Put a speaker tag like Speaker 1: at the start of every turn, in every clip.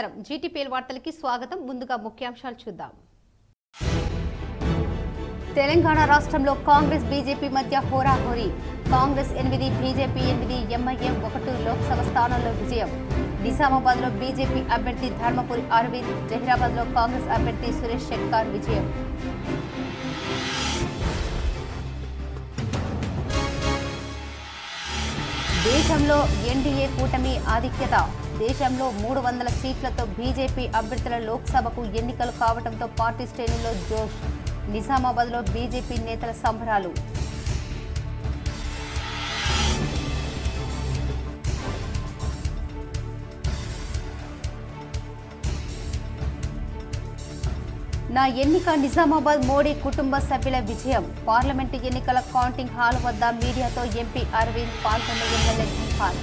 Speaker 1: నమస్కారం జీటీపీఎల్ వార్తలకి స్వాగతం ముందుగా ముఖ్యాంశాలు చూద్దాం తెలంగాణ రాష్ట్రంలో కాంగ్రెస్ బీజేపీ మధ్య హోరాహోరీ కాంగ్రెస్ 8 బీజేపీ 8 ఎంఐఎం 1 లోక్సభ స్థానాల్లో విజయం నిజామాబాద్ లో బీజేపీ అభ్యర్థి ధర్మపురి అరవింద్ జహీరాబాద్ లో కాంగ్రెస్ అభ్యర్థి సురేష్ శెట్కార్ విజయం దేశంలో ఎన్డీఏ కూటమి ఆధిక్యత దేశంలో 300 సీట్లతో బీజేపీ అభ్యర్థుల లోక్సభకు ఎన్నికలు కావడంతో పార్టీ శ్రేణుల్లో జోష్ నిజామాబాద్లో బీజేపీ నేతల సంబరాలు నా ఎన్నిక నిజామాబాద్ మోడీ కుటుంబ సభ్యుల విజయం పార్లమెంటు ఎన్నికల కౌంటింగ్ హాల్ వద్ద మీడియాతో ఎంపీ అరవింద్ పాల్గొన్న ఎమ్మెల్యే ధన్పాల్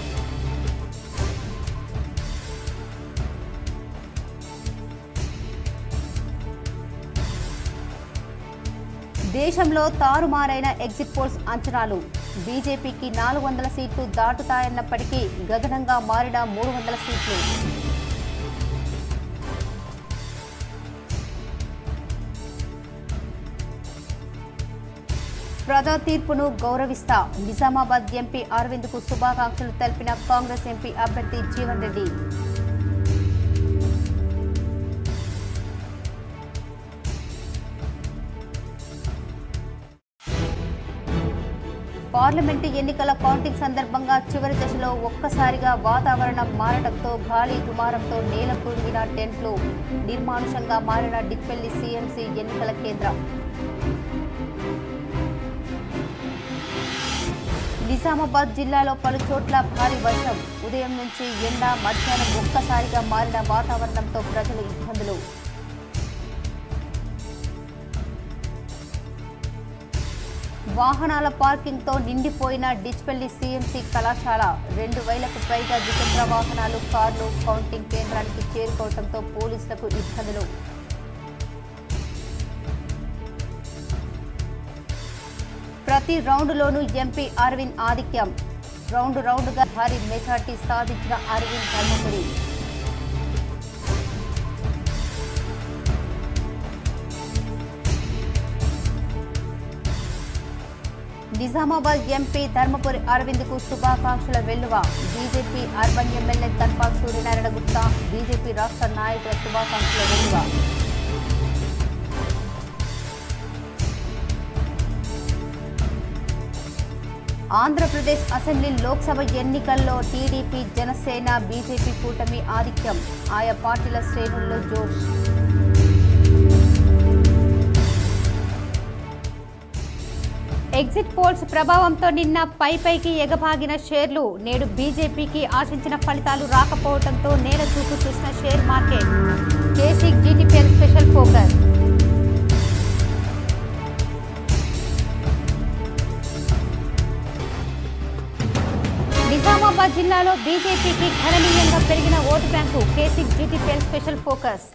Speaker 1: దేశంలో తారుమారైన ఎగ్జిట్ పోల్స్ అంచనాలు బీజేపీకి 400 సీట్లు దాటుతాయన్నప్పటికీ గగనంగా మారిన 300 సీట్లు ప్రజా తీర్పును గౌరవిస్తా నిజామాబాద్ ఎంపీ అరవింద్ కు శుభాకాంక్షలు తెలిపిన కాంగ్రెస్ ఎంపీ అభ్యర్థి జీవన్ రెడ్డి పార్లమెంటు ఎన్నికల కౌంటింగ్ సందర్భంగా చివరి దశలో ఒక్కసారిగా వాతావరణం మారడంతో గాలి దుమారంతో నేల కూలిన టెంట్లు నిర్మానుషంగా మారిన డిచ్పల్లి సీఎంసీ ఎన్నికల కేంద్రం నిజామాబాద్ జిల్లాలో పలు చోట్ల భారీ వర్షం ఉదయం నుంచి ఎండ మధ్యాహ్నం ఒక్కసారిగా మారిన వాతావరణంతో ప్రజలు ఇబ్బందులు వాహనాల పార్కింగ్ తో నిండిపోయిన డిచ్పల్లి సీఎంసీ కళాశాల 2000కు పైగా ద్విచక్ర వాహనాలు కార్లు కౌంటింగ్ కేంద్రానికి చేరుకోవడంతో పోలీసులకు ఇబ్బందులు ప్రతి రౌండ్లోనూ ఎంపీ అరవింద్ ఆధిక్యం రౌండ్గా భారీ మెజార్టీ సాధించిన అరవింద్ ధర్మపురి నిజామాబాద్ ఎంపీ ధర్మపురి అరవింద్ కు శుభాకాంక్షల వెల్లువ BJP urban MLA Dhanpal Suryanarayana Gupta BJP రాష్ట్ర నాయకుల శుభాకాంక్షల వెల్లువ ఆంధ్రప్రదేశ్ అసెంబ్లీ లోక్సభ ఎన్నికల్లో టీడీపీ జనసేన బీజేపీ కూటమి ఆధిక్యం ఆయా పార్టీల శ్రేణుల్లో జోష్ ఎగ్జిట్ పోల్స్ ప్రభావంతో నిన్న పైకి ఎగబాగిన షేర్లు నేడు బీజేపీకి ఆశించిన ఫలితాలు రాకపోవడంతో నేల చూపు చూసిన షేర్ మార్కెట్ కేసీక్ జీటీపీఎల్ స్పెషల్ ఫోకస్ నిజామాబాద్ జిల్లాలో బీజేపీకి గణనీయంగా పెరిగిన ఓటు బ్యాంకు కేసీక్ జీటీపీఎల్ స్పెషల్ ఫోకస్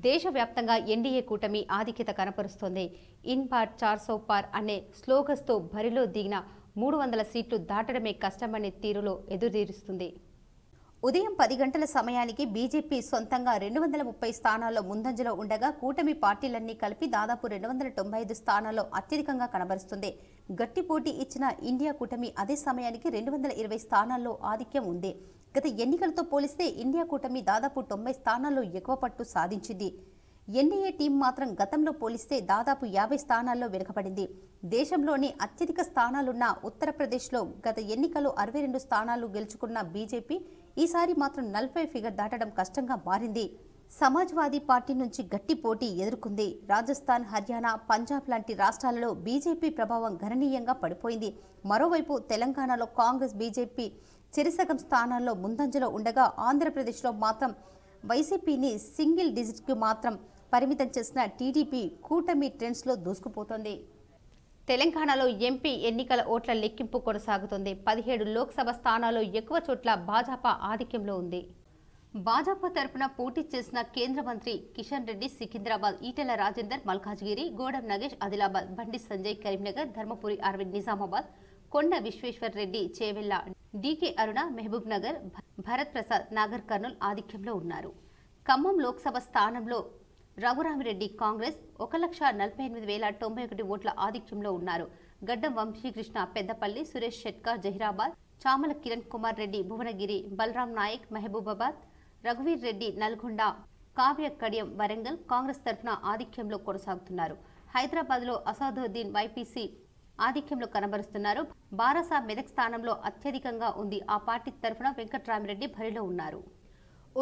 Speaker 1: దేశవ్యాప్తంగా ఎన్డీఏ కూటమి ఆధిక్యత కనపరుస్తోంది ఇన్ బార్ 400 పార్ అనే స్లోగన్స్తో బరిలో దిగిన 300 సీట్లు దాటడమే కష్టమనే తీరులో ఎదురుదీరుస్తుంది ఉదయం 10 గంటల సమయానికి బీజేపీ సొంతంగా 230 స్థానాల్లో ముందంజలో ఉండగా కూటమి పార్టీలన్నీ కలిపి దాదాపు 295 స్థానాల్లో అత్యధికంగా కనబరుస్తుంది గట్టి పోటీ ఇచ్చిన ఇండియా కూటమి అదే సమయానికి 220 స్థానాల్లో ఆధిక్యం ఉంది గత ఎన్నికలతో పోలిస్తే ఇండియా కూటమి దాదాపు 90 స్థానాల్లో ఎక్కువ పట్టు సాధించింది ఎన్డీఏ టీం మాత్రం గతంలో పోలిస్తే దాదాపు 50 స్థానాల్లో వెనుకబడింది దేశంలోని అత్యధిక స్థానాలున్న ఉత్తరప్రదేశ్లో గత ఎన్నికల్లో 62 స్థానాలు గెలుచుకున్న బీజేపీ ఈసారి మాత్రం 40 ఫిగర్ దాటడం కష్టంగా మారింది సమాజ్వాదీ పార్టీ నుంచి గట్టి పోటీ ఎదుర్కొంది రాజస్థాన్ హర్యానా పంజాబ్ లాంటి రాష్ట్రాలలో బీజేపీ ప్రభావం గణనీయంగా పడిపోయింది మరోవైపు తెలంగాణలో కాంగ్రెస్ బీజేపీ చెరిసగం స్థానాల్లో ముందంజలో ఉండగా ఆంధ్రప్రదేశ్లో మాత్రం వైసీపీని సింగిల్ డిజిట్కు మాత్రం పరిమితం చేసిన టీడీపీ కూటమి ట్రెండ్స్లో దూసుకుపోతోంది తెలంగాణలో ఎంపీ ఎన్నికల ఓట్ల లెక్కింపు కొనసాగుతోంది 17 లోక్సభ స్థానాల్లో ఎక్కువ చోట్ల భాజపా ఆధిక్యంలో ఉంది భాజపా తరపున పోటీ చేసిన కేంద్ర మంత్రి కిషన్ రెడ్డి సికింద్రాబాద్ ఈటెల రాజేందర్ మల్కాజ్గిరి గోడం నగేష్ ఆదిలాబాద్ బండి సంజయ్ కరీంనగర్ ధర్మపురి అరవింద్ నిజామాబాద్ కొండ విశ్వేశ్వర్ రెడ్డి చేవెళ్ల, డీకే అరుణ మహబూబ్ నగర్, భరత్ ప్రసాద్ నాగర్ కర్నూల్ ఆధిక్యంలో ఉన్నారు. ఖమ్మం లోక్సభ స్థానంలో రఘురామిరెడ్డి కాంగ్రెస్ 1,48,091 ఓట్ల ఆధిక్యంలో ఉన్నారు. గడ్డం వంశీకృష్ణ పెద్దపల్లి, సురేష్ షెట్కర్ జహీరాబాద్, చామల కిరణ్ కుమార్ రెడ్డి భువనగిరి, బలరాం నాయక్ మహబూబాబాద్, రఘువీర్ రెడ్డి నల్గొండ, కావ్య కడియం వరంగల్ కాంగ్రెస్ తరఫున ఆధిక్యంలో కొనసాగుతున్నారు. హైదరాబాద్ లో అసాదుద్దీన్ వైపీసీ ఆధిక్యంలో కనబరుస్తున్నారు. బారాసా మెదక్ స్థానంలో అత్యధికంగా ఉంది. ఆ పార్టీ తరఫున వెంకట్రామిరెడ్డి బరిలో ఉన్నారు.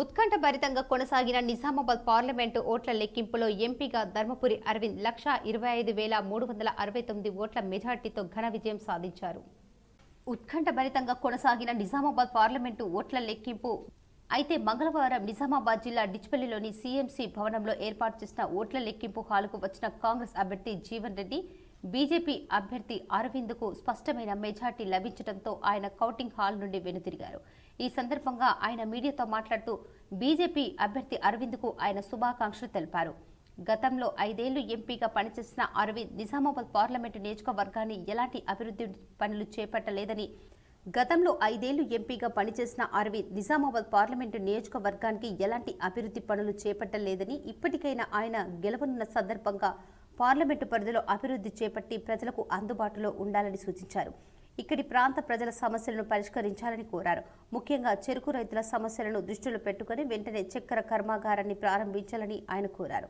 Speaker 1: ఉత్కంఠభరితంగా కొనసాగిన నిజామాబాద్ పార్లమెంటు ఓట్ల లెక్కింపులో ఎంపీగా ధర్మపురి అరవింద్ 1,25,369 ఓట్ల మెజార్టీతో ఘన విజయం సాధించారు. ఉత్కంఠభరితంగా కొనసాగిన నిజామాబాద్ పార్లమెంటు ఓట్ల లెక్కింపు అయితే మంగళవారం నిజామాబాద్ జిల్లా డిచ్పల్లిలోని సీఎంసీ భవనంలో ఏర్పాటు చేసిన ఓట్ల లెక్కింపు హాలుకు వచ్చిన కాంగ్రెస్ అభ్యర్థి జీవన్ రెడ్డి, బీజేపీ అభ్యర్థి అరవింద్కు స్పష్టమైన మెజార్టీ లభించడంతో ఆయన కౌంటింగ్ హాల్ నుండి వెనుతిరిగారు. ఈ సందర్భంగా ఆయన మీడియాతో మాట్లాడుతూ బీజేపీ అభ్యర్థి అరవింద్కు ఆయన శుభాకాంక్షలు తెలిపారు. గతంలో 5 ఏళ్లు ఎంపీగా పనిచేసిన అరవింద్ నిజామాబాద్ పార్లమెంటు నియోజకవర్గాన్ని ఎలాంటి అభివృద్ధి పనులు చేపట్టలేదని, గతంలో 5 ఏళ్లు ఎంపీగా పనిచేసిన అరవింద్ నిజామాబాద్ పార్లమెంటు నియోజకవర్గానికి ఎలాంటి అభివృద్ధి పనులు చేపట్టలేదని, ఇప్పటికైనా ఆయన గెలవనున్న సందర్భంగా పార్లమెంటు పరిధిలో అభివృద్ధి చేపట్టి ప్రజలకు అందుబాటులో ఉండాలని సూచించారు. ఇక్కడి ప్రాంత ప్రజల సమస్యలను పరిష్కరించాలని కోరారు. ముఖ్యంగా చెరుకు రైతుల సమస్యలను దృష్టిలో పెట్టుకుని వెంటనే చక్కెర కర్మాగారాన్ని ప్రారంభించాలని ఆయన కోరారు.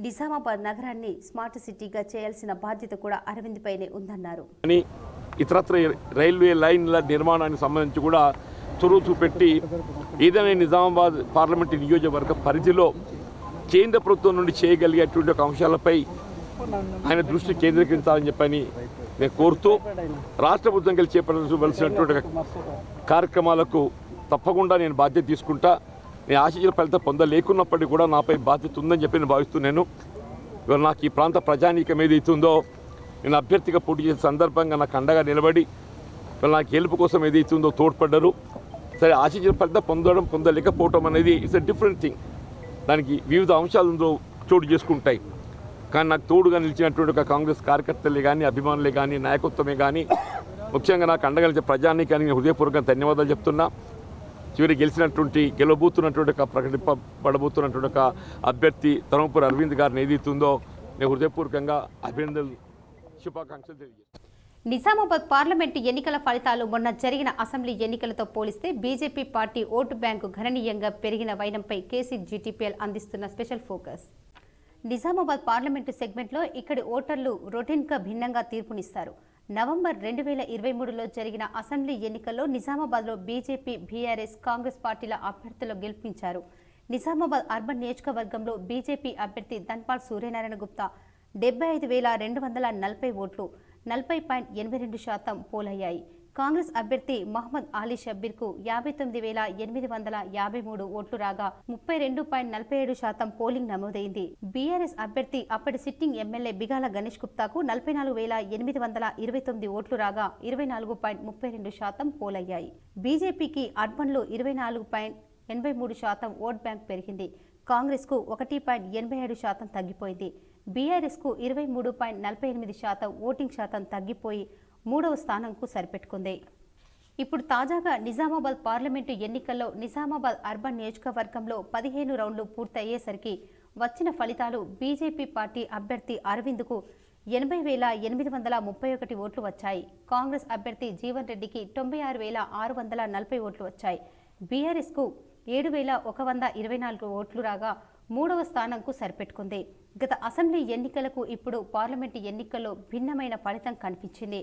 Speaker 1: నిజామాబాద్ నగరాన్ని స్మార్ట్ సిటీగా చేయాల్సిన బాధ్యత కూడా అరవింద్ పైనే ఉందన్నారు.
Speaker 2: ఇతరత్ర రైల్వే లైన్ల నిర్మాణానికి సంబంధించి కూడా చొరవ చూపెట్టి ఏదైనా నిజామాబాద్ పార్లమెంటు నియోజకవర్గ పరిధిలో కేంద్ర ప్రభుత్వం నుండి చేయగలిగేటువంటి ఒక అంశాలపై ఆయన దృష్టి కేంద్రీకరించాలని చెప్పని నేను కోరుతూ రాష్ట్ర ప్రభుత్వం కలిసి చేపట్టవలసినటువంటి కార్యక్రమాలకు తప్పకుండా నేను బాధ్యత తీసుకుంటా. నేను ఆశించిన ఫలితం పొందలేకున్నప్పటికీ కూడా నాపై బాధ్యత ఉందని చెప్పి నేను భావిస్తున్నాను. ఇవాళ నాకు ఈ ప్రాంత ప్రజానీకం ఏదైతుందో నేను అభ్యర్థిగా పోటీ చేసే సందర్భంగా నాకు అండగా నిలబడి ఇవాళ నాకు గెలుపు కోసం ఏదైతుందో తోడ్పడ్డారు. సరే, ఆశించిన ఫలితం పొందలేకపోవటం అనేది ఇట్స్ ఎ డిఫరెంట్ థింగ్. దానికి వివిధ అంశాలు చోటు చేసుకుంటాయి. కానీ నాకు తోడుగా నిలిచినటువంటి ఒక కాంగ్రెస్ కార్యకర్తలే కానీ, అభిమానులే కానీ, నాయకత్వమే కానీ, ముఖ్యంగా నాకు అండగా నిలిచే ప్రజానీకానికి ధన్యవాదాలు చెప్తున్నా. చివరి గెలవబోతున్నటువంటి ప్రకటింపబడబోతున్నటువంటి ఒక అభ్యర్థి ధర్మపురి అరవింద్ గారిని ఏదైతుందో నేను హృదయపూర్వకంగా అభినందనలు, శుభాకాంక్షలు తెలియజేస్తాను.
Speaker 1: నిజామాబాద్ పార్లమెంటు ఎన్నికల ఫలితాలు మొన్న జరిగిన అసెంబ్లీ ఎన్నికలతో పోలిస్తే బీజేపీ పార్టీ ఓటు బ్యాంకు గణనీయంగా పెరిగిన వైనంపై కేసీజీటీపీఎల్ అందిస్తున్న స్పెషల్ ఫోకస్. నిజామాబాద్ పార్లమెంటు సెగ్మెంట్లో ఇక్కడి ఓటర్లు రొటీన్గా భిన్నంగా తీర్పునిస్తారు. నవంబర్ 2023లో జరిగిన అసెంబ్లీ ఎన్నికల్లో నిజామాబాద్లో బీజేపీ, బీఆర్ఎస్, కాంగ్రెస్ పార్టీల అభ్యర్థులు గెలుపించారు. నిజామాబాద్ అర్బన్ నియోజకవర్గంలో బీజేపీ అభ్యర్థి ధన్పాల్ సూర్యనారాయణ గుప్తా 75,240 ఓట్లు 40.82% పోలయ్యాయి. కాంగ్రెస్ అభ్యర్థి మహమ్మద్ అలీ షబ్బీర్కు 59,853 ఓట్లు రాగా 32.47% పోలింగ్ నమోదైంది. బీఆర్ఎస్ అభ్యర్థి అప్పటి సిట్టింగ్ ఎమ్మెల్యే బిగాల గణేష్ గుప్తాకు 44,829 ఓట్లు రాగా 24.32% పోలయ్యాయి. బీజేపీకి అర్బన్లో 24.83% ఓట్ బ్యాంక్ పెరిగింది. కాంగ్రెస్కు 1.87% తగ్గిపోయింది. బీఆర్ఎస్కు 23.48% ఓటింగ్ శాతం తగ్గిపోయి 3వ స్థానంకు సరిపెట్టుకుంది. ఇప్పుడు తాజాగా నిజామాబాద్ పార్లమెంటు ఎన్నికల్లో నిజామాబాద్ అర్బన్ నియోజకవర్గంలో 15 రౌండ్లు పూర్తయ్యేసరికి వచ్చిన ఫలితాలు బీజేపీ పార్టీ అభ్యర్థి అరవింద్కు 80,831 ఓట్లు వచ్చాయి. కాంగ్రెస్ అభ్యర్థి జీవన్ రెడ్డికి 96,640 ఓట్లు వచ్చాయి. బీఆర్ఎస్కు 7,124 ఓట్లు రాగా 3వ స్థానంకు సరిపెట్టుకుంది. గత అసెంబ్లీ ఎన్నికలకు ఇప్పుడు పార్లమెంటు ఎన్నికల్లో భిన్నమైన ఫలితం కనిపించింది.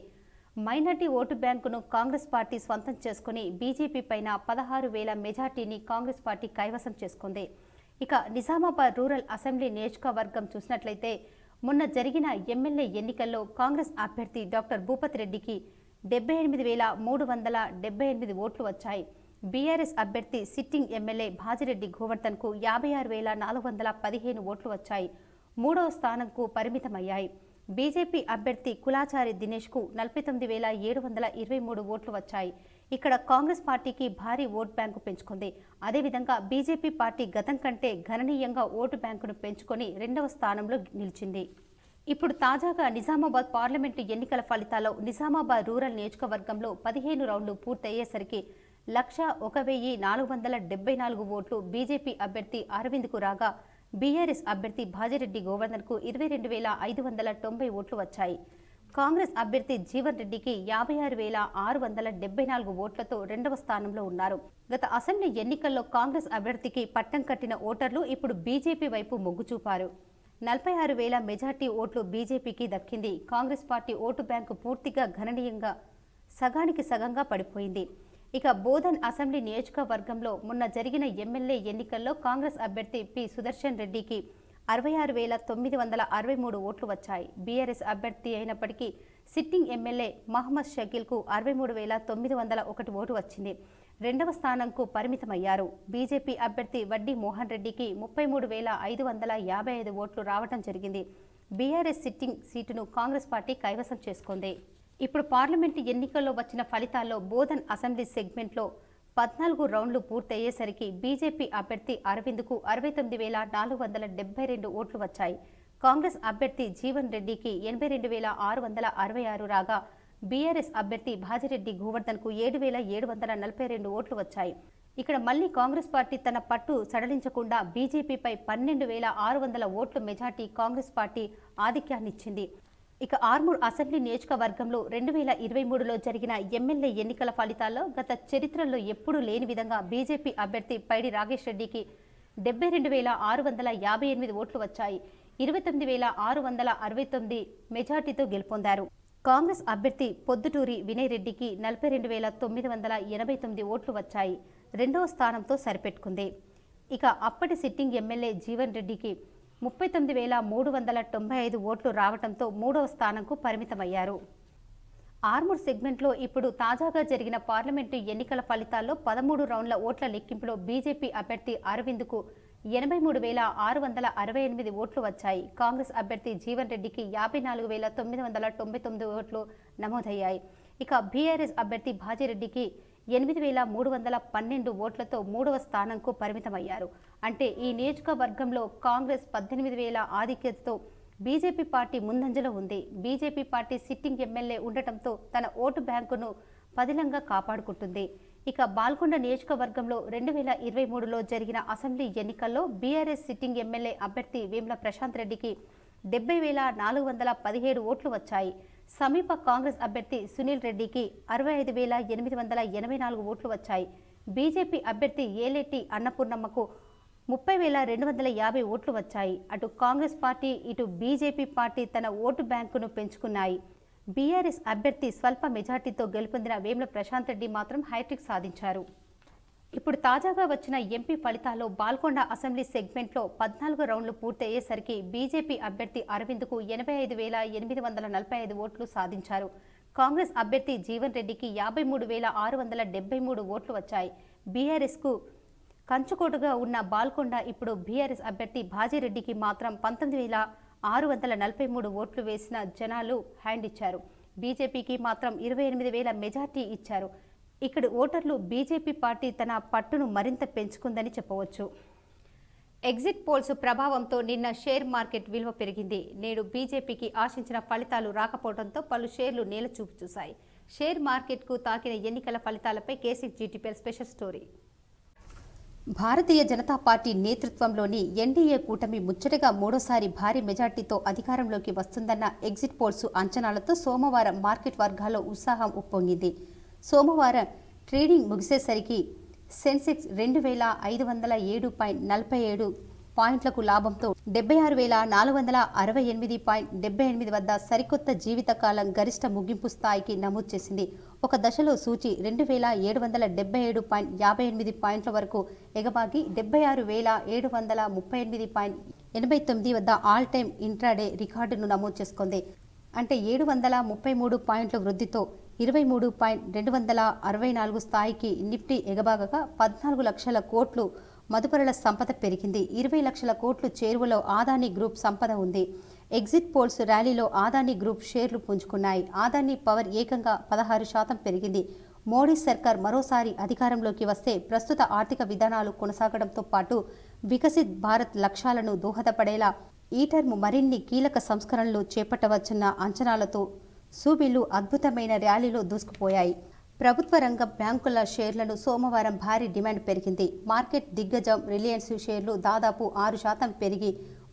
Speaker 1: మైనార్టీ ఓటు బ్యాంకును కాంగ్రెస్ పార్టీ స్వంతం చేసుకుని బీజేపీ పైన 16,000 మెజార్టీని కాంగ్రెస్ పార్టీ కైవసం చేసుకుంది. ఇక నిజామాబాద్ రూరల్ అసెంబ్లీ నియోజకవర్గం చూసినట్లయితే మొన్న జరిగిన ఎమ్మెల్యే ఎన్నికల్లో కాంగ్రెస్ అభ్యర్థి డాక్టర్ భూపతి రెడ్డికి 78,378 ఓట్లు వచ్చాయి. బీఆర్ఎస్ అభ్యర్థి సిట్టింగ్ ఎమ్మెల్యే భాజిరెడ్డి గోవర్ధన్కు 56,415 ఓట్లు వచ్చాయి. 3వ స్థానంకు పరిమితమయ్యాయి. బీజేపీ అభ్యర్థి కులాచారి దినేష్కు 49,723 ఓట్లు వచ్చాయి. ఇక్కడ కాంగ్రెస్ పార్టీకి భారీ ఓటు బ్యాంకు పెంచుకుంది. అదేవిధంగా బీజేపీ పార్టీ గతం కంటే గణనీయంగా ఓటు బ్యాంకును పెంచుకొని 2వ స్థానంలో నిలిచింది. ఇప్పుడు తాజాగా నిజామాబాద్ పార్లమెంటు ఎన్నికల ఫలితాల్లో నిజామాబాద్ రూరల్ నియోజకవర్గంలో 15 రౌండ్లు పూర్తయ్యేసరికి 1,01,474 ఓట్లు బీజేపీ అభ్యర్థి అరవింద్కు రాగా బీఆర్ఎస్ అభ్యర్థి భాజిరెడ్డి గోవర్ధన్కు 22,590 ఓట్లు వచ్చాయి. కాంగ్రెస్ అభ్యర్థి జీవన్ రెడ్డికి 56,674 ఓట్లతో రెండవ స్థానంలో ఉన్నారు. గత అసెంబ్లీ ఎన్నికల్లో కాంగ్రెస్ అభ్యర్థికి పట్టం కట్టిన ఓటర్లు ఇప్పుడు బీజేపీ వైపు మొగ్గు చూపారు. 46,000 మెజార్టీ ఓట్లు బీజేపీకి దక్కింది. కాంగ్రెస్ పార్టీ ఓటు బ్యాంకు పూర్తిగా గణనీయంగా సగానికి సగంగా పడిపోయింది. ఇక బోధన్ అసెంబ్లీ నియోజకవర్గంలో మొన్న జరిగిన ఎమ్మెల్యే ఎన్నికల్లో కాంగ్రెస్ అభ్యర్థి పి సుదర్శన్ రెడ్డికి 66,963 ఓట్లు వచ్చాయి. బీఆర్ఎస్ అభ్యర్థి అయినప్పటికీ సిట్టింగ్ ఎమ్మెల్యే మహమ్మద్ షకీల్కు 63,901 ఓటు వచ్చింది. రెండవ స్థానంకు పరిమితమయ్యారు. బీజేపీ అభ్యర్థి వడ్డీ మోహన్ రెడ్డికి 33,555 ఓట్లు రావడం జరిగింది. బీఆర్ఎస్ సిట్టింగ్ సీటును కాంగ్రెస్ పార్టీ కైవసం చేసుకుంది. ఇప్పుడు పార్లమెంటు ఎన్నికల్లో వచ్చిన ఫలితాల్లో బోధన్ అసెంబ్లీ సెగ్మెంట్లో 14 రౌండ్లు పూర్తయ్యేసరికి బీజేపీ అభ్యర్థి అరవింద్కు 69,472 ఓట్లు వచ్చాయి. కాంగ్రెస్ అభ్యర్థి జీవన్ రెడ్డికి 82,666 రాగా బీఆర్ఎస్ అభ్యర్థి భాజిరెడ్డి గోవర్ధన్కు 7,742 ఓట్లు వచ్చాయి. ఇక్కడ మళ్లీ కాంగ్రెస్ పార్టీ తన పట్టు సడలించకుండా బీజేపీపై 12,600 ఓట్ల మెజార్టీ కాంగ్రెస్ పార్టీ ఆధిక్యాన్నిచ్చింది. ఇక ఆర్మూర్ అసెంబ్లీ నియోజకవర్గంలో 2023లో జరిగిన ఎమ్మెల్యే ఎన్నికల ఫలితాల్లో గత చరిత్రలో ఎప్పుడూ లేని విధంగా బీజేపీ అభ్యర్థి పైడి రాగేష్ రెడ్డికి 72,658 ఓట్లు వచ్చాయి. 29,669 మెజార్టీతో గెలుపొందారు. కాంగ్రెస్ అభ్యర్థి పొద్దుటూరి వినయ్ రెడ్డికి 42,989 ఓట్లు వచ్చాయి. రెండవ స్థానంతో సరిపెట్టుకుంది. ఇక అప్పటి సిట్టింగ్ ఎమ్మెల్యే జీవన్ రెడ్డికి 39,395 ఓట్లు రావడంతో మూడవ స్థానంకు పరిమితమయ్యారు. ఆర్మూర్ సెగ్మెంట్లో ఇప్పుడు తాజాగా జరిగిన పార్లమెంటు ఎన్నికల ఫలితాల్లో 13 రౌండ్ల ఓట్ల లెక్కింపులో బీజేపీ అభ్యర్థి అరవింద్కు 83,668 ఓట్లు వచ్చాయి. కాంగ్రెస్ అభ్యర్థి జీవన్ రెడ్డికి 54,999 ఓట్లు నమోదయ్యాయి. ఇక బీఆర్ఎస్ అభ్యర్థి భాజిరెడ్డికి 8,312 ఓట్లతో మూడవ స్థానంకు పరిమితమయ్యారు. అంటే ఈ నియోజకవర్గంలో కాంగ్రెస్ 18,000 ఆధిక్యతతో బీజేపీ పార్టీ ముందంజలో ఉంది. బీజేపీ పార్టీ సిట్టింగ్ ఎమ్మెల్యే ఉండటంతో తన ఓటు బ్యాంకును పదిలంగా కాపాడుకుంటుంది. ఇక బాల్కొండ నియోజకవర్గంలో 2023లో జరిగిన అసెంబ్లీ ఎన్నికల్లో బీఆర్ఎస్ సిట్టింగ్ ఎమ్మెల్యే అభ్యర్థి వేముల ప్రశాంత్ రెడ్డికి 70,417 ఓట్లు వచ్చాయి. సమీప కాంగ్రెస్ అభ్యర్థి సునీల్ రెడ్డికి 65,884 ఓట్లు వచ్చాయి. బీజేపీ అభ్యర్థి ఏలేటి అన్నపూర్ణమ్మకు 30,250 ఓట్లు వచ్చాయి. అటు కాంగ్రెస్ పార్టీ ఇటు బీజేపీ పార్టీ తన ఓటు బ్యాంకును పెంచుకున్నాయి. బీఆర్ఎస్ అభ్యర్థి స్వల్ప మెజార్టీతో గెలుపొందిన వేముల ప్రశాంత్ రెడ్డి మాత్రం హ్యాట్రిక్ సాధించారు. ఇప్పుడు తాజాగా వచ్చిన ఎంపీ ఫలితాల్లో బాల్కొండ అసెంబ్లీ సెగ్మెంట్లో 14 రౌండ్లు పూర్తయ్యేసరికి బీజేపీ అభ్యర్థి అరవింద్కు 85,845 ఓట్లు సాధించారు. కాంగ్రెస్ అభ్యర్థి జీవన్ రెడ్డికి 53,673 ఓట్లు వచ్చాయి. బీఆర్ఎస్కు కంచుకోటగా ఉన్న బాల్కొండ ఇప్పుడు బీఆర్ఎస్ అభ్యర్థి భాజిరెడ్డికి మాత్రం 19,643 ఓట్లు వేసిన జనాలు హ్యాండ్ ఇచ్చారు. బీజేపీకి మాత్రం 28,000 మెజార్టీ ఇచ్చారు. ఇక్కడ ఓటర్లు బీజేపీ పార్టీ తన పట్టును మరింత పెంచుకుందని చెప్పవచ్చు. ఎగ్జిట్ పోల్స్ ప్రభావంతో నిన్న షేర్ మార్కెట్ విలువ పెరిగింది. నేడు బీజేపీకి ఆశించిన ఫలితాలు రాకపోవడంతో పలు షేర్లు నేల చూపు చూశాయి. షేర్ మార్కెట్కు తాకిన ఎన్నికల ఫలితాలపై KCR GTPL special story. Bharatiya Janata party నేతృత్వంలోని ఎన్డీఏ కూటమి ముచ్చటగా మూడోసారి భారీ మెజార్టీతో అధికారంలోకి వస్తుందన్న ఎగ్జిట్ పోల్స్ అంచనాలతో సోమవారం మార్కెట్ వర్గాల్లో ఉత్సాహం ఉప్పొంగింది. సోమవారం ట్రేడింగ్ ముగిసేసరికి సెన్సెక్స్ 2,507.47 పాయింట్లకు లాభంతో 76,468.78 వద్ద సరికొత్త జీవితకాలం గరిష్ట ముగింపు స్థాయికి నమోదు చేసింది. ఒక దశలో సూచి 2,777.58 పాయింట్ల వరకు ఎగబాగి 76,738.89 వద్ద ఆల్ టైమ్ ఇంట్రాడే రికార్డును నమోదు చేసుకుంది. అంటే 733 పాయింట్ల వృద్ధితో 23,264 స్థాయికి నిఫ్టీ ఎగబాగగా 14 లక్షల కోట్లు మదుపరుల సంపద పెరిగింది. 20 లక్షల కోట్లు చేరువలో ఆదాని గ్రూప్ సంపద ఉంది. ఎగ్జిట్ పోల్స్ ర్యాలీలో ఆదాని గ్రూప్ షేర్లు పుంజుకున్నాయి. ఆదాని పవర్ ఏకంగా 16% పెరిగింది. మోడీ సర్కార్ మరోసారి అధికారంలోకి వస్తే ప్రస్తుత ఆర్థిక విధానాలు కొనసాగడంతో పాటు వికసిత్ భారత్ లక్ష్యాలను దోహదపడేలా ఈ టర్మ్ మరిన్ని కీలక సంస్కరణలు చేపట్టవచ్చన్న అంచనాలతో సూబీలు అద్భుతమైన ర్యాలీలో దూసుకుపోయాయి. ప్రభుత్వ రంగ బ్యాంకుల షేర్లను సోమవారం భారీ డిమాండ్ పెరిగింది. మార్కెట్ దిగ్గజం రిలయన్స్ షేర్లు దాదాపు 6% పెరిగి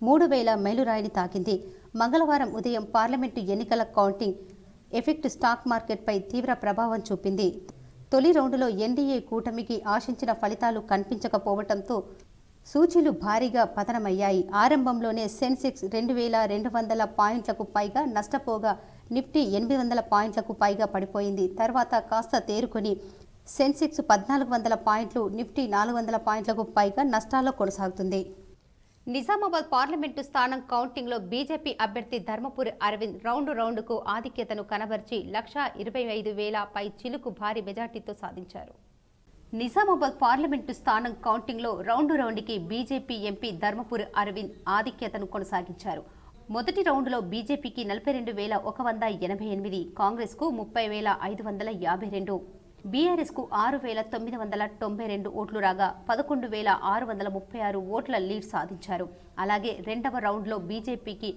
Speaker 1: 3,000 మైలురాయిని తాకింది. మంగళవారం ఉదయం పార్లమెంటు ఎన్నికల కౌంటింగ్ ఎఫెక్ట్ స్టాక్ మార్కెట్పై తీవ్ర ప్రభావం చూపింది. తొలి రౌండులో ఎన్డీఏ కూటమికి ఆశించిన ఫలితాలు కనిపించకపోవడంతో సూచీలు భారీగా పతనమయ్యాయి. ఆరంభంలోనే సెన్సెక్స్ 2,200 పాయింట్లకు పైగా నష్టపోగా నిఫ్టీ 800 పాయింట్లకు పైగా పడిపోయింది. తర్వాత కాస్త తేరుకొని సెన్సెక్స్ 1,400 పాయింట్లు, నిఫ్టీ 400 పాయింట్లకు పైగా నష్టాల్లో కొనసాగుతుంది. నిజామాబాద్ పార్లమెంటు స్థానం కౌంటింగ్లో బీజేపీ అభ్యర్థి ధర్మపురి అరవింద్ రౌండుకు ఆధిక్యతను కనబర్చి 1,25,000 పై చిలుకు భారీ మెజార్టీతో సాధించారు. నిజామాబాద్ పార్లమెంటు స్థానం కౌంటింగ్లో రౌండుకి బీజేపీ ఎంపీ ధర్మపురి అరవింద్ ఆధిక్యతను కొనసాగించారు. మొదటి రౌండులో బీజేపీకి 42,188, కాంగ్రెస్కు 30,552, బీఆర్ఎస్కు 6,992 ఓట్లు రాగా 11,636 ఓట్ల లీడ్ సాధించారు. అలాగే రెండవ రౌండ్లో బీజేపీకి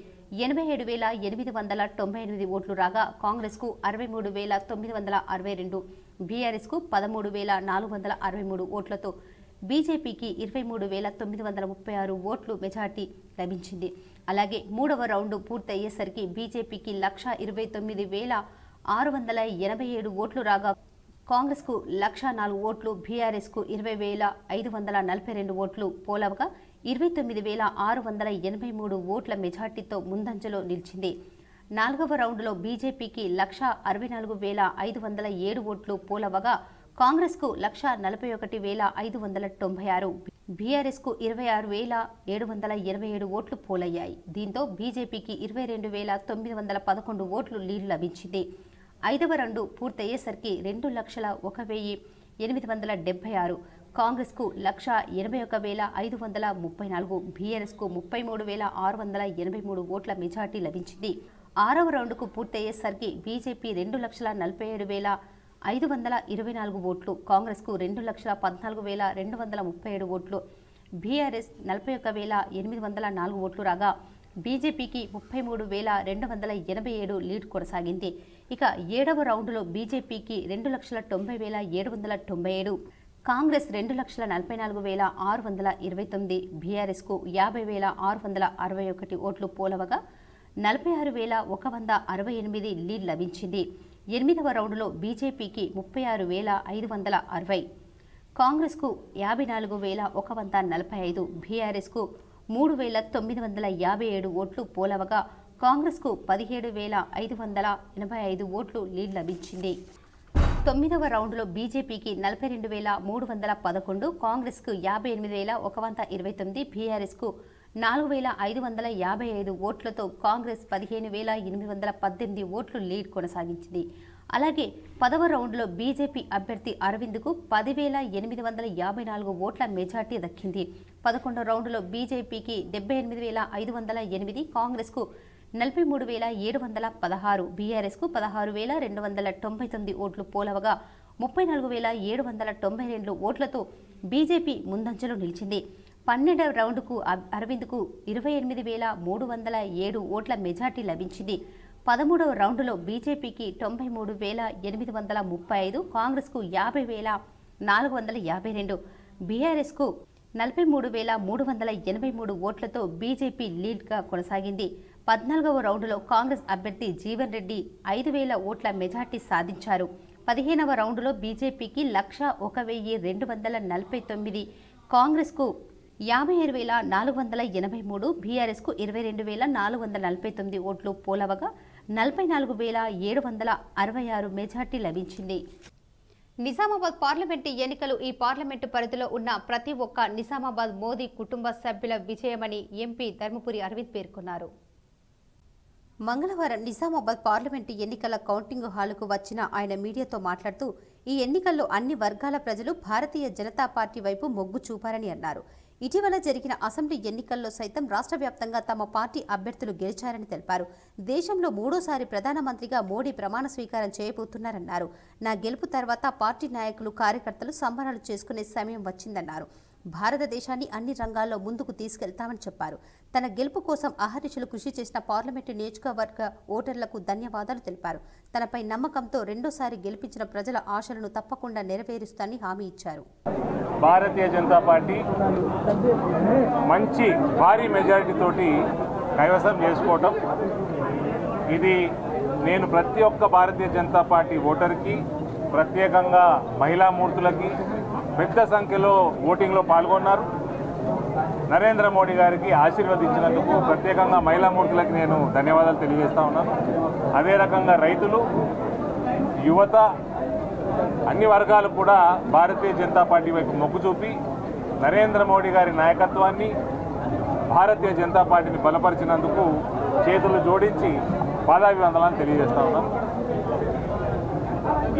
Speaker 1: 87,898 ఓట్లు రాగా కాంగ్రెస్కు 63,962, బీఆర్ఎస్కు 13,463 ఓట్లతో బీజేపీకి 23,936 ఓట్లు మెజార్టీ లభించింది. అలాగే మూడవ రౌండ్ పూర్తయ్యేసరికి బీజేపీకి 1,29,687 ఓట్లు రాగా కాంగ్రెస్కు 1,04,000 ఓట్లు, బీఆర్ఎస్కు 20,542 ఓట్లు పోలవగా 29,683 ఓట్ల మెజార్టీతో ముందంజలో నిలిచింది. నాలుగవ రౌండ్లో బీజేపీకి 1,64,507 ఓట్లు పోలవగా కాంగ్రెస్కు 1,41,596, బీఆర్ఎస్కు 26,727 ఓట్లు పోలయ్యాయి. దీంతో బీజేపీకి 22,911 ఓట్లు లీడ్ లభించింది. ఐదవ రౌండ్ పూర్తయ్యేసరికి 2,01,876, కాంగ్రెస్కు 1,81,534, బీఆర్ఎస్కు 33,683 ఓట్ల మెజార్టీ లభించింది. ఆరవ రౌండ్కు పూర్తయ్యేసరికి బీజేపీ 2,47,524 ఓట్లు, కాంగ్రెస్కు 2,14,237 ఓట్లు, బీఆర్ఎస్ 41,804 ఓట్లు రాగా బీజేపీకి 33,287 లీడ్ కొనసాగింది. ఇక ఏడవ రౌండ్లో బీజేపీకి 2,90,797, కాంగ్రెస్ 2,44,629, బీఆర్ఎస్కు 50,661 ఓట్లు పోలవగా 46,168 లీడ్ లభించింది. ఎనిమిదవ రౌండ్లో బీజేపీకి 36,560, కాంగ్రెస్కు 54,145, బీఆర్ఎస్కు 3,957 ఓట్లు పోలవగా కాంగ్రెస్కు 17,585 ఓట్లు లీడ్ లభించింది. తొమ్మిదవ రౌండ్లో బీజేపీకి 42,311, కాంగ్రెస్కు 58,129, బీఆర్ఎస్కు 4,555 ఓట్లతో కాంగ్రెస్ 15,818 ఓట్లు లీడ్ కొనసాగించింది. అలాగే 10వ రౌండ్లో బీజేపీ అభ్యర్థి అరవింద్కు 10,854 ఓట్ల మెజార్టీ దక్కింది. 11వ రౌండ్లో బీజేపీకి 78,508, కాంగ్రెస్కు 43,716, బీఆర్ఎస్కు 16,299 ఓట్లు పోలవగా 34,792 ఓట్లతో బీజేపీ ముందంజలో నిలిచింది. 12వ రౌండ్కు అరవింద్కు 28,307 ఓట్ల మెజార్టీ లభించింది. 13వ రౌండ్లో బీజేపీకి 93,835, కాంగ్రెస్కు 50,452, బీఆర్ఎస్కు 43,383 ఓట్లతో బీజేపీ లీడ్గా కొనసాగింది. 14వ రౌండ్లో కాంగ్రెస్ అభ్యర్థి జీవన్ రెడ్డి 5,000 ఓట్ల మెజార్టీ సాధించారు. 15వ రౌండ్లో బీజేపీకి 101,249, కాంగ్రెస్కు 57,483, బీఆర్ఎస్కు 22,449 ఓట్లు పోలవగా 44,766 మెజార్టీ లభించింది. నిజామాబాద్ పార్లమెంటు ఎన్నికలు ఈ పార్లమెంటు పరిధిలో ఉన్న ప్రతి ఒక్క నిజామాబాద్ మోదీ కుటుంబ సభ్యుల విజయమని ఎంపీ ధర్మపురి అరవింద్ పేర్కొన్నారు. మంగళవారం నిజామాబాద్ పార్లమెంటు ఎన్నికల కౌంటింగ్ హాలుకు వచ్చిన ఆయన మీడియాతో మాట్లాడుతూ ఈ ఎన్నికల్లో అన్ని వర్గాల ప్రజలు భారతీయ జనతా పార్టీ వైపు మొగ్గు చూపారని అన్నారు. ఇటీవల జరిగిన అసెంబ్లీ ఎన్నికల్లో సైతం రాష్ట్ర వ్యాప్తంగా తమ పార్టీ అభ్యర్థులు గెలిచారని తెలిపారు. దేశంలో మూడోసారి ప్రధానమంత్రిగా మోడీ ప్రమాణ స్వీకారం చేయబోతున్నారన్నారు. నా గెలుపు తర్వాత పార్టీ నాయకులు కార్యకర్తలు సంబరాలు చేసుకునే సమయం వచ్చిందన్నారు. భారతదేశాన్ని అన్ని రంగాల్లో ముందుకు తీసుకెళ్తామని చెప్పారు. తన గెలుపు కోసం అహర్నిశలు కృషి చేసిన పార్లమెంటు నియోజకవర్గ ఓటర్లకు ధన్యవాదాలు తెలిపారు. తనపై నమ్మకంతో రెండోసారి గెలిపించిన ప్రజల ఆశలను తప్పకుండా నెరవేరుస్తానని హామీ ఇచ్చారు.
Speaker 3: భారతీయ జనతా పార్టీ మంచి భారీ మెజారిటీ తోటి కైవసం చేసుకోవటం, ఇది నేను ప్రతి ఒక్క భారతీయ జనతా పార్టీ ఓటర్కి, ప్రత్యేకంగా మహిళా మూర్తులకి పెద్ద సంఖ్యలో ఓటింగ్లో పాల్గొన్నారు. నరేంద్ర మోడీ గారికి ఆశీర్వదించినందుకు ప్రత్యేకంగా మహిళా మూర్తులకి నేను ధన్యవాదాలు తెలియజేస్తా ఉన్నాను. అదే రకంగా రైతులు, యువత, అన్ని వర్గాలు కూడా భారతీయ జనతా పార్టీ వైపు మొగ్గు చూపి నరేంద్ర మోడీ గారి నాయకత్వాన్ని, భారతీయ జనతా పార్టీని బలపరిచినందుకు చేతులు జోడించి పాదాభివందనాలను తెలియజేస్తా ఉన్నాం.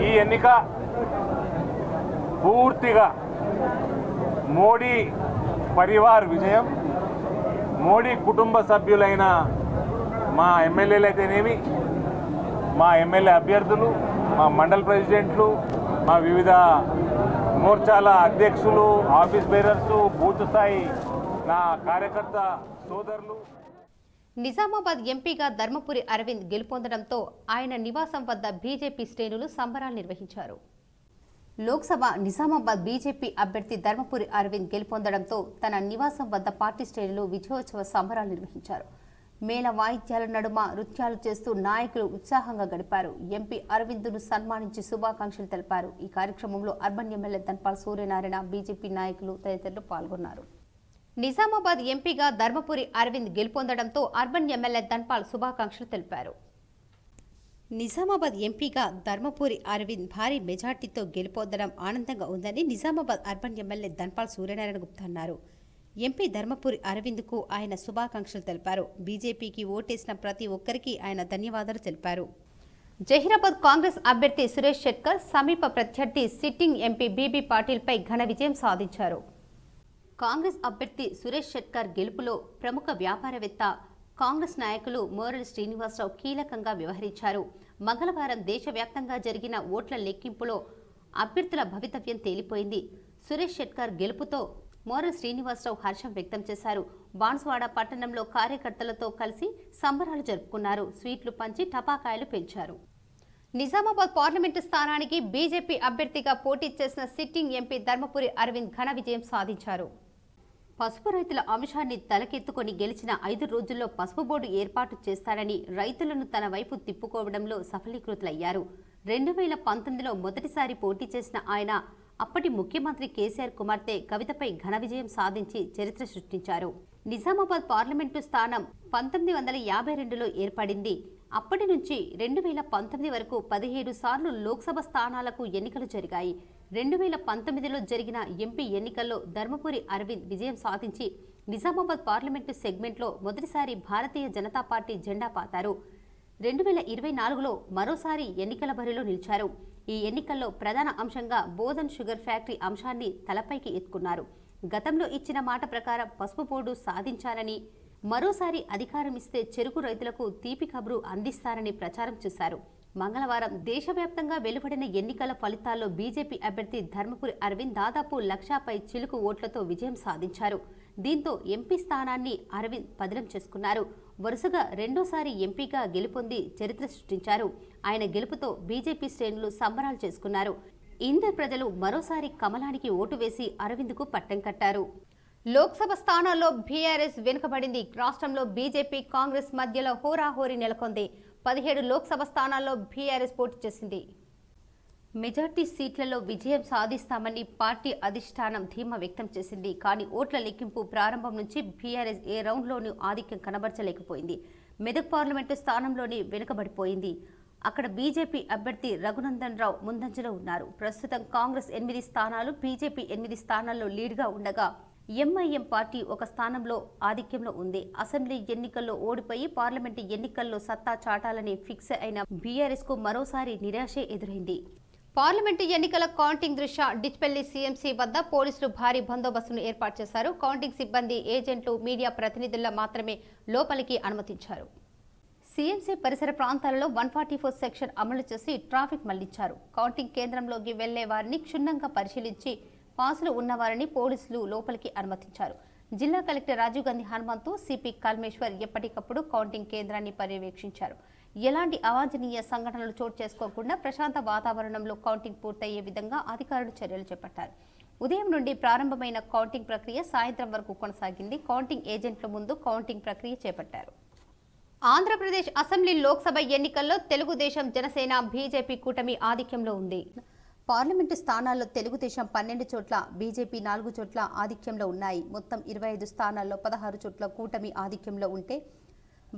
Speaker 3: ఈ ఎన్నిక పూర్తిగా మోడీ పరివార్ విజయం. మోడీ కుటుంబ సభ్యులైన మా ఎమ్మెల్యేలు అయితేనేమి, మా ఎమ్మెల్యే అభ్యర్థులు, మా మండల్ ప్రెసిడెంట్లు, మా వివిధ మోర్చాల అధ్యక్షులు, ఆఫీస్ బేరర్సు, బూత్ స్థాయి నా కార్యకర్త సోదరులు.
Speaker 1: నిజామాబాద్ ఎంపీగా ధర్మపురి అరవింద్ గెలుపొందడంతో ఆయన నివాసం వద్ద బీజేపీ శ్రేణులు సంబరాలు నిర్వహించారు. లోక్సభ నిజామాబాద్ బీజేపీ అభ్యర్థి ధర్మపురి అరవింద్ గెలుపొందడంతో తన నివాసం వద్ద పార్టీ శ్రేణులు విజయోత్సవ సంబరాలు నిర్వహించారు. మేళ వాయిద్యాల నడుమ నృత్యాలు చేస్తూ నాయకులు ఉత్సాహంగా గడిపారు. ఎంపీ అరవింద్ను సన్మానించి శుభాకాంక్షలు తెలిపారు. ఈ కార్యక్రమంలో urban MLA Dhanpal Suryanarayana, BJP నాయకులు తదితరులు పాల్గొన్నారు. నిజామాబాద్ ఎంపీగా ధర్మపురి అరవింద్ గెలుపొందడంతో అర్బన్ ఎమ్మెల్యే ధన్పాల్ శుభాకాంక్షలు తెలిపారు. నిజామాబాద్ ఎంపీగా ధర్మపురి అరవింద్ భారీ మెజార్టీతో గెలుపొందడం ఆనందంగా ఉందని నిజామాబాద్ అర్బన్ ఎమ్మెల్యే ధన్పాల్ సూర్యనారాయణ గుప్తా అన్నారు. ఎంపీ ధర్మపురి అరవింద్కు ఆయన శుభాకాంక్షలు తెలిపారు. బీజేపీకి ఓటేసిన ప్రతి ఒక్కరికి ఆయన ధన్యవాదాలు తెలిపారు. జహీరాబాద్ కాంగ్రెస్ అభ్యర్థి సురేష్ షెట్కర్ సమీప ప్రత్యర్థి సిట్టింగ్ ఎంపీ బీబీ పాటిల్పై ఘన విజయం సాధించారు. కాంగ్రెస్ అభ్యర్థి సురేష్ షెట్కర్ గెలుపులో ప్రముఖ వ్యాపారవేత్త, కాంగ్రెస్ నాయకులు మోరెల్ శ్రీనివాసరావు కీలకంగా వ్యవహరించారు. మంగళవారం దేశవ్యాప్తంగా జరిగిన ఓట్ల లెక్కింపులో అభ్యర్థుల భవితవ్యం తేలిపోయింది. సురేష్ షెట్కర్ గెలుపుతో మోరెల్ శ్రీనివాసరావు హర్షం వ్యక్తం చేశారు. బాన్స్వాడ పట్టణంలో కార్యకర్తలతో కలిసి సంబరాలు జరుపుకున్నారు. స్వీట్లు పంచి టపాకాయలు పెంచారు. నిజామాబాద్ పార్లమెంటు స్థానానికి బీజేపీ అభ్యర్థిగా పోటీ చేసిన సిట్టింగ్ ఎంపీ ధర్మపురి అరవింద్ ఘన విజయం సాధించారు. పసుపు రైతుల అంశాన్ని తలకెత్తుకొని గెలిచిన 5 రోజుల్లో పసుపు బోర్డు ఏర్పాటు చేస్తారని రైతులను తన వైపు తిప్పుకోవడంలో సఫలీకృతులయ్యారు. 2019లో మొదటిసారి పోటీ చేసిన ఆయన అప్పటి ముఖ్యమంత్రి కేసీఆర్ కుమార్తె కవితపై ఘన విజయం సాధించి చరిత్ర సృష్టించారు. నిజామాబాద్ పార్లమెంటు స్థానం 1952లో ఏర్పడింది. అప్పటి నుంచి 2019 వరకు 17 సార్లు లోక్సభ స్థానాలకు ఎన్నికలు జరిగాయి. 2019లో జరిగిన ఎంపీ ఎన్నికల్లో ధర్మపురి అరవింద్ విజయం సాధించి నిజామాబాద్ పార్లమెంటు సెగ్మెంట్లో మొదటిసారి భారతీయ జనతా పార్టీ జెండా పాతారు. 2024లో మరోసారి ఎన్నికల బరిలో నిలిచారు. ఈ ఎన్నికల్లో ప్రధాన అంశంగా బోధన్ షుగర్ ఫ్యాక్టరీ అంశాన్ని తలపైకి ఎత్తుకున్నారు. గతంలో ఇచ్చిన మాట ప్రకారం పసుపు బోర్డు సాధించారని, మరోసారి అధికారం ఇస్తే చెరుకు రైతులకు తీపి కబురు అందిస్తారని ప్రచారం చేశారు. మంగళవారం దేశవ్యాప్తంగా వెలువడిన ఎన్నికల ఫలితాల్లో బీజేపీ అభ్యర్థి ధర్మపురి అరవింద్ దాదాపు 1,00,000 చిలుకు ఓట్లతో విజయం సాధించారు. దీంతో ఎంపీ స్థానాన్ని అరవింద్ పదిలం చేసుకున్నారు. వరుసగా రెండోసారి ఎంపీగా గెలుపొంది చరిత్ర సృష్టించారు. ఆయన గెలుపుతో బీజేపీ శ్రేణులు సంబరాలు చేసుకున్నారు. ఇందర్ ప్రజలు మరోసారి కమలానికి ఓటు వేసి అరవింద్కు పట్టం కట్టారు. లోక్సభ స్థానాల్లో బీఆర్ఎస్ వెనుకబడింది. రాష్ట్రంలో బీజేపీ, కాంగ్రెస్ మధ్యలో హోరాహోరీ నెలకొంది. 17 లోక్సభ స్థానాల్లో బీఆర్ఎస్ పోటీ చేసింది. మెజార్టీ సీట్లలో విజయం సాధిస్తామని పార్టీ అధిష్టానం ధీమా వ్యక్తం చేసింది. కానీ ఓట్ల లెక్కింపు ప్రారంభం నుంచి బీఆర్ఎస్ ఏ రౌండ్లోనూ ఆధిక్యం కనబరచలేకపోయింది. మెదక్ పార్లమెంటు స్థానంలోని వెనుకబడిపోయింది. అక్కడ బీజేపీ అభ్యర్థి రఘునందన్ రావు ముందంజలో ఉన్నారు. ప్రస్తుతం కాంగ్రెస్ 8 స్థానాలు, బీజేపీ 8 స్థానాల్లో లీడ్గా ఉండగా ఎంఐఎం పార్టీ ఒక స్థానంలో ఆధిక్యంలో ఉంది. అసెంబ్లీ ఎన్నికల్లో ఓడిపోయి పార్లమెంటు ఎన్నికల్లో సత్తా చాటాలని ఫిక్స్ అయిన బీఆర్ఎస్ కు మరోసారి నిరాశే ఎదురైంది. పార్లమెంటు ఎన్నికల కౌంటింగ్ దృష్ట్యా డిచ్పల్లి సీఎంసీ వద్ద పోలీసులు భారీ బందోబస్తును ఏర్పాటు చేశారు. కౌంటింగ్ సిబ్బంది, ఏజెంట్లు, మీడియా ప్రతినిధుల మాత్రమే లోపలికి అనుమతించారు. సీఎంసీ పరిసర ప్రాంతాలలో 144 సెక్షన్ అమలు చేసి ట్రాఫిక్ మళ్లించారు. కౌంటింగ్ కేంద్రంలోకి వెళ్లే వారిని క్షుణ్ణంగా పరిశీలించి పాసులు ఉన్నవారిని పోలీసులు లోపలికి అనుమతించారు. జిల్లా కలెక్టర్ రాజీవ్ గాంధీ హనుమంతు, సిపి కల్మేశ్వర్ ఎప్పటికప్పుడు కౌంటింగ్ కేంద్రాన్ని పర్యవేక్షించారు. ఎలాంటి అవాంఛనీయ సంఘటనలు చోటు చేసుకోకుండా ప్రశాంత వాతావరణంలో కౌంటింగ్ పూర్తయ్యే విధంగా అధికారులు చర్యలు చేపట్టారు. ఉదయం నుండి ప్రారంభమైన కౌంటింగ్ ప్రక్రియ సాయంత్రం వరకు కొనసాగింది. కౌంటింగ్ ఏజెంట్ల ముందు కౌంటింగ్ ప్రక్రియ చేపట్టారు. ఆంధ్రప్రదేశ్ అసెంబ్లీ లోక్సభ ఎన్నికల్లో తెలుగుదేశం, జనసేన, బీజేపీ కూటమి ఆధిక్యంలో ఉంది. పార్లమెంటు స్థానాల్లో తెలుగుదేశం 12 చోట్ల, బీజేపీ 4 చోట్ల ఆధిక్యంలో ఉన్నాయి. మొత్తం 25 స్థానాల్లో 16 చోట్ల కూటమి ఆధిక్యంలో ఉంటే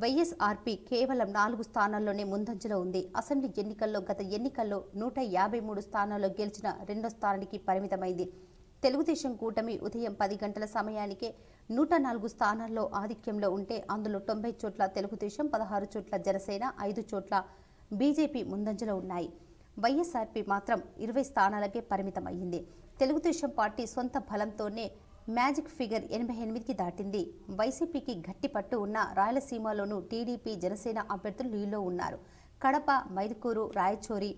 Speaker 1: వైఎస్ఆర్పీ కేవలం 4 స్థానాల్లోనే ముందంజలో ఉంది. అసెంబ్లీ ఎన్నికల్లో గత ఎన్నికల్లో 153 స్థానాల్లో గెలిచిన రెండో స్థానానికి పరిమితమైంది. తెలుగుదేశం కూటమి ఉదయం 10 గంటల సమయానికే 104 స్థానాల్లో ఆధిక్యంలో ఉంటే అందులో 90 చోట్ల తెలుగుదేశం, 16 చోట్ల జనసేన, 5 చోట్ల బీజేపీ ముందంజలో ఉన్నాయి. వైఎస్ఆర్పీ మాత్రం 20 స్థానాలకే పరిమితమయ్యింది. తెలుగుదేశం పార్టీ సొంత బలంతోనే మ్యాజిక్ ఫిగర్ 88కి దాటింది. వైసీపీకి గట్టి పట్టు ఉన్న రాయలసీమలోనూ టీడీపీ, జనసేన అభ్యర్థులు లీడ్లో ఉన్నారు. కడప, మైదుకూరు, రాయచోరి,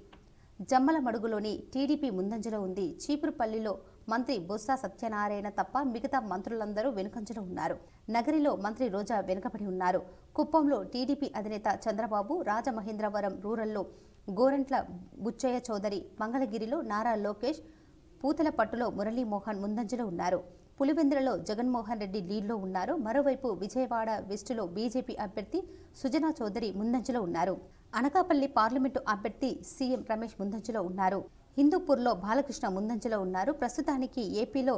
Speaker 1: జమ్మలమడుగులోని టీడీపీ ముందంజలో ఉంది. చీపురుపల్లిలో మంత్రి బొత్స సత్యనారాయణ తప్ప మిగతా మంత్రులందరూ వెనుకంజలో ఉన్నారు. నగరిలో మంత్రి రోజా వెనుకబడి ఉన్నారు. కుప్పంలో టీడీపీ అధినేత చంద్రబాబు, రాజమహేంద్రవరం రూరల్లో గోరంట్ల బుచ్చయ్య చౌదరి, మంగళగిరిలో నారా లోకేష్, పూతలపట్టులో మురళీమోహన్ ముందంజలో ఉన్నారు. పులివెందులలో జగన్మోహన్ రెడ్డి లీడ్లో ఉన్నారు. మరోవైపు విజయవాడ వెస్టులో బీజేపీ అభ్యర్థి సుజనా చౌదరి ముందంజలో ఉన్నారు. అనకాపల్లి పార్లమెంటు అభ్యర్థి సీఎం రమేష్ ముందంజలో ఉన్నారు. హిందూపూర్లో బాలకృష్ణ ముందంజలో ఉన్నారు. ప్రస్తుతానికి ఏపీలో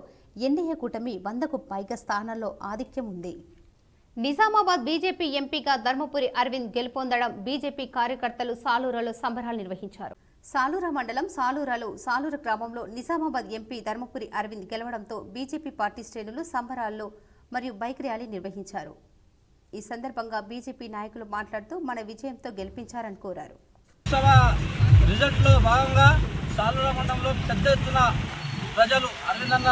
Speaker 1: ఎన్డీఏ కూటమి 100కు పైగా స్థానాల్లో ఆధిక్యం ఉంది. నిజామాబాద్ బీజేపీ ఎంపీగా ధర్మపురి అరవింద్ గెలుపొందడం బీజేపీ కార్యకర్తలు సాలూరులో సంబరాలు నిర్వహించారు. సాలూర మండలం సాలూర గ్రామంలో నిజామాబాద్ ఎంపీ ధర్మపురి అరవింద్ గెలవడంతో బీజేపీ పార్టీ శ్రేణులు సంబరాల్లో మరియు బైక్ ర్యాలీ నిర్వహించారు. ఈ సందర్భంగా బీజేపీ నాయకులు మాట్లాడుతూ మన విజయంతో గెలిపించారని కోరారు.
Speaker 4: రిజల్ట్లో భాగంగా సాలూర మండలంలో పెద్ద ఎత్తున ప్రజలు అరవింద్ అన్న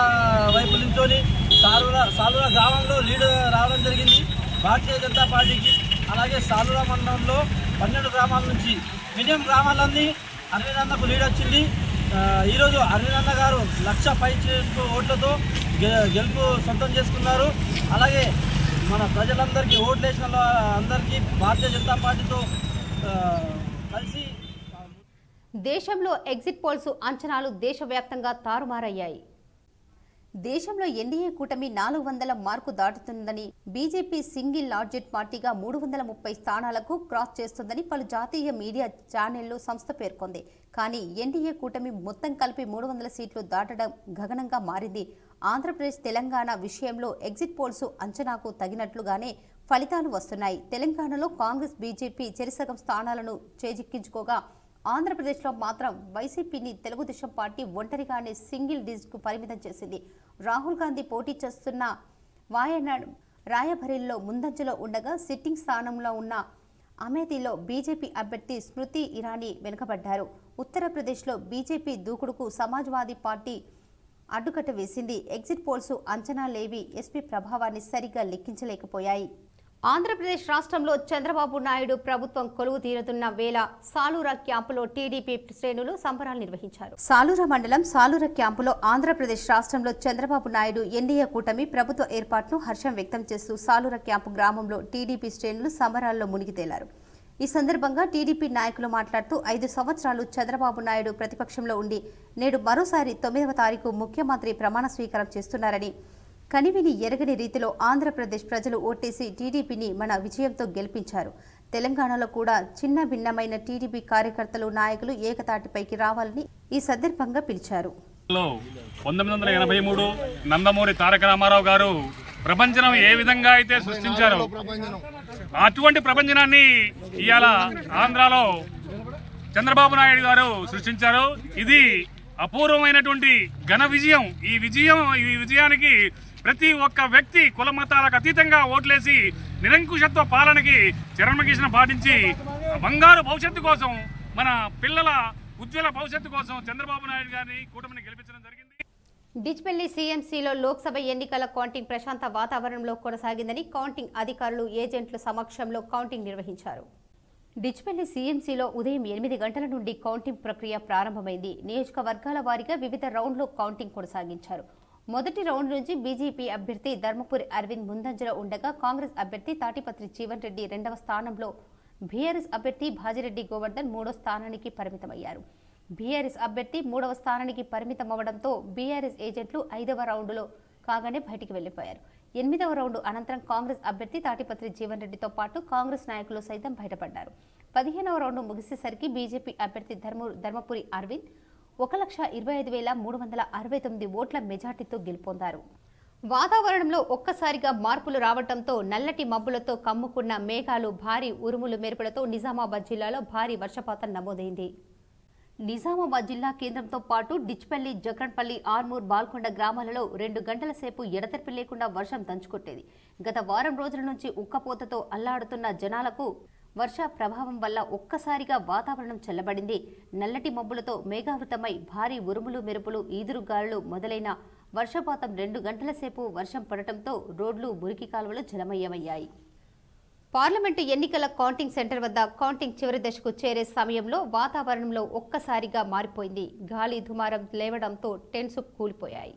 Speaker 4: వైపు నించొని సాలూర గ్రామంలో లీడ్ రావడం జరిగింది భారతీయ జనతా పార్టీకి. అలాగే సాలూర మండలంలో 12 గ్రామాల నుంచి మినిమం గ్రామాలన్నీ అరవింద్ అన్నకు లీడ్ వచ్చింది. ఈరోజు అరవింద్ అన్న గారు 1,00,000 పైచిలకు ఓట్లతో గెలుపు సొంతం చేసుకున్నారు. అలాగే మన ప్రజలందరికీ ఓట్లు వేసిన అందరికీ భారతీయ జనతా పార్టీతో కలిసి
Speaker 1: దేశంలో ఎగ్జిట్ పోల్స్ అంచనాలు దేశవ్యాప్తంగా తారుమారయ్యాయి. దేశంలో ఎన్డీఏ కూటమి 400 మార్కు దాటుతుందని, బీజేపీ సింగిల్ లార్జెస్ట్ పార్టీగా 330 స్థానాలకు క్రాస్ చేస్తుందని పలు జాతీయ మీడియా ఛానళ్లు సంస్థ పేర్కొంది. కానీ ఎన్డీఏ కూటమి మొత్తం కలిపి 300 సీట్లు దాటడం గగనంగా మారింది. ఆంధ్రప్రదేశ్, తెలంగాణ విషయంలో ఎగ్జిట్ పోల్స్ అంచనాకు తగినట్లుగానే ఫలితాలు వస్తున్నాయి. తెలంగాణలో కాంగ్రెస్, బీజేపీ చెరిసగం స్థానాలను చేజిక్కించుకోగా ఆంధ్రప్రదేశ్లో మాత్రం వైసీపీని తెలుగుదేశం పార్టీ ఒంటరిగానే సింగిల్ డిజిట్కు పరిమితం చేసింది. రాహుల్ గాంధీ పోటీ చేస్తున్న వాయనాడ్, రాయబరేలీలో ముందంజలో ఉండగా సిట్టింగ్ స్థానంలో ఉన్న అమేథీలో బీజేపీ అభ్యర్థి స్మృతి ఇరానీ వెనుకబడ్డారు. ఉత్తరప్రదేశ్లో బీజేపీ దూకుడుకు సమాజ్వాదీ పార్టీ అడ్డుకట్ట వేసింది. ఎగ్జిట్ పోల్స్ అంచనాలేవి ఎస్పీ ప్రభావాన్ని సరిగ్గా లెక్కించలేకపోయాయి. ఆంధ్రప్రదేశ్ రాష్ట్రంలో చంద్రబాబు నాయుడు ప్రభుత్వం కొలువు తీరుతున్న వేళ సాలూర క్యాంపులో టీడీపీ శ్రేణులు సంబరాలు నిర్వహించారు. సాలూర మండలం సాలూర క్యాంపులో ఆంధ్రప్రదేశ్ రాష్ట్రంలో చంద్రబాబు నాయుడు ఎన్డీఏ కూటమి ప్రభుత్వ ఏర్పాటును హర్షం వ్యక్తం చేస్తూ సాలూర క్యాంపు గ్రామంలో టీడీపీ శ్రేణులు సంబరాల్లో మునిగి తేలారు. ఈ సందర్భంగా టీడీపీ నాయకులు మాట్లాడుతూ 5 సంవత్సరాలు చంద్రబాబు నాయుడు ప్రతిపక్షంలో ఉండి నేడు మరోసారి 9వ తారీఖు ముఖ్యమంత్రి ప్రమాణ స్వీకారం చేస్తున్నారని, కనివిని ఎరగని రీతిలో ఆంధ్రప్రదేశ్ ప్రజలు ఓటేసి టీడీపీని మన విజయంతో గెలిపించారు. తెలంగాణలో కూడా చిన్న భిన్నమైన టీడీపీ కార్యకర్తలు, నాయకులు ఏకతాటిపైకి రావాలని ఈ సందర్భంగా పిలిచారు.
Speaker 5: 1983 నందమూరి తారక రామారావు గారు ప్రపంచం ఏ విధంగా అయితే సృష్టించారో అటువంటి ప్రపంచాన్ని ఇవాళ ఆంధ్రాలో చంద్రబాబు నాయుడు గారు సృష్టించారు. ఇది అపూర్వమైనటువంటి ఘన విజయం. ఈ విజయానికి ప్రతి ఒక్క వ్యక్తి కుల మతాలకు అతీతంగా ఓట్లేసి నిరంకుశత్వ పాలనకి చరమగీసిన పాటించి బంగారు భవిష్యత్తు కోసం, మన పిల్లల ఉజ్వల భవిష్యత్తు కోసం చంద్రబాబు నాయుడు గారిని కూటమిని గెలిపించడం జరిగింది.
Speaker 1: డిచ్పల్లి సీఎంసీలో లోక్సభ ఎన్నికల కౌంటింగ్ ప్రశాంత వాతావరణంలో కొనసాగిందని కౌంటింగ్ అధికారులు, ఏజెంట్ల సమక్షంలో కౌంటింగ్ నిర్వహించారు. డిచ్పల్లి సీఎంసీలో ఉదయం 8 గంటల నుండి కౌంటింగ్ ప్రక్రియ ప్రారంభమైంది. నియోజకవర్గాల వారీగా వివిధ రౌండ్లో కౌంటింగ్ కొనసాగించారు. మొదటి రౌండ్ నుంచి బీజేపీ అభ్యర్థి ధర్మపురి అరవింద్ ముందంజలో ఉండగా కాంగ్రెస్ అభ్యర్థి తాటిపత్రి జీవన్ రెడ్డి 2వ స్థానంలో, బీఆర్ఎస్ అభ్యర్థి భాజిరెడ్డి గోవర్ధన్ 3వ స్థానానికి పరిమితమయ్యారు. బీఆర్ఎస్ అభ్యర్థి 3వ స్థానానికి పరిమితమవడంతో బీఆర్ఎస్ ఏజెంట్లు 5వ రౌండ్లో కాగానే బయటికి వెళ్లిపోయారు. 8వ రౌండ్ అనంతరం కాంగ్రెస్ అభ్యర్థి తాటిపత్రి జీవన్ రెడ్డితో పాటు కాంగ్రెస్ నాయకులు సైతం బయటపడ్డారు. 15వ రౌండ్ ముగిసేసరికి బీజేపీ అభ్యర్థి ధర్మపురి అరవింద్ 1,25,369 ఓట్ల మెజార్టీతో గెలుపొందారు. వాతావరణంలో ఒక్కసారిగా మార్పులు రావడంతో నల్లటి మబ్బులతో కమ్ముకున్న మేఘాలు భారీ ఉరుములు మెరుపులతో నిజామాబాద్ జిల్లాలో భారీ వర్షపాతం నమోదైంది. నిజామాబాద్ జిల్లా కేంద్రంతో పాటు డిచ్పల్లి, జక్రన్పల్లి, ఆర్మూర్, బాల్కొండ గ్రామాలలో 2 గంటల సేపు ఎడతెరిపి లేకుండా వర్షం దంచుకొట్టేది. గత వారం రోజుల నుంచి ఉక్కపోతతో అల్లాడుతున్న జనాలకు వర్ష ప్రభావం వల్ల ఒక్కసారిగా వాతావరణం చల్లబడింది. నల్లటి మబ్బులతో మేఘావృతమై భారీ ఉరుములు మెరుపులు, ఈదురుగాలులు మొదలైన వర్షపాతం 2 గంటల సేపు వర్షం పడటంతో రోడ్లు, మురికి కాలువలు జలమయమయ్యాయి. పార్లమెంటు ఎన్నికల కౌంటింగ్ సెంటర్ వద్ద కౌంటింగ్ చివరి దశకు చేరే సమయంలో వాతావరణంలో ఒక్కసారిగా మారిపోయింది. గాలి దుమారం లేవడంతో టెంట్స్ కూలిపోయాయి.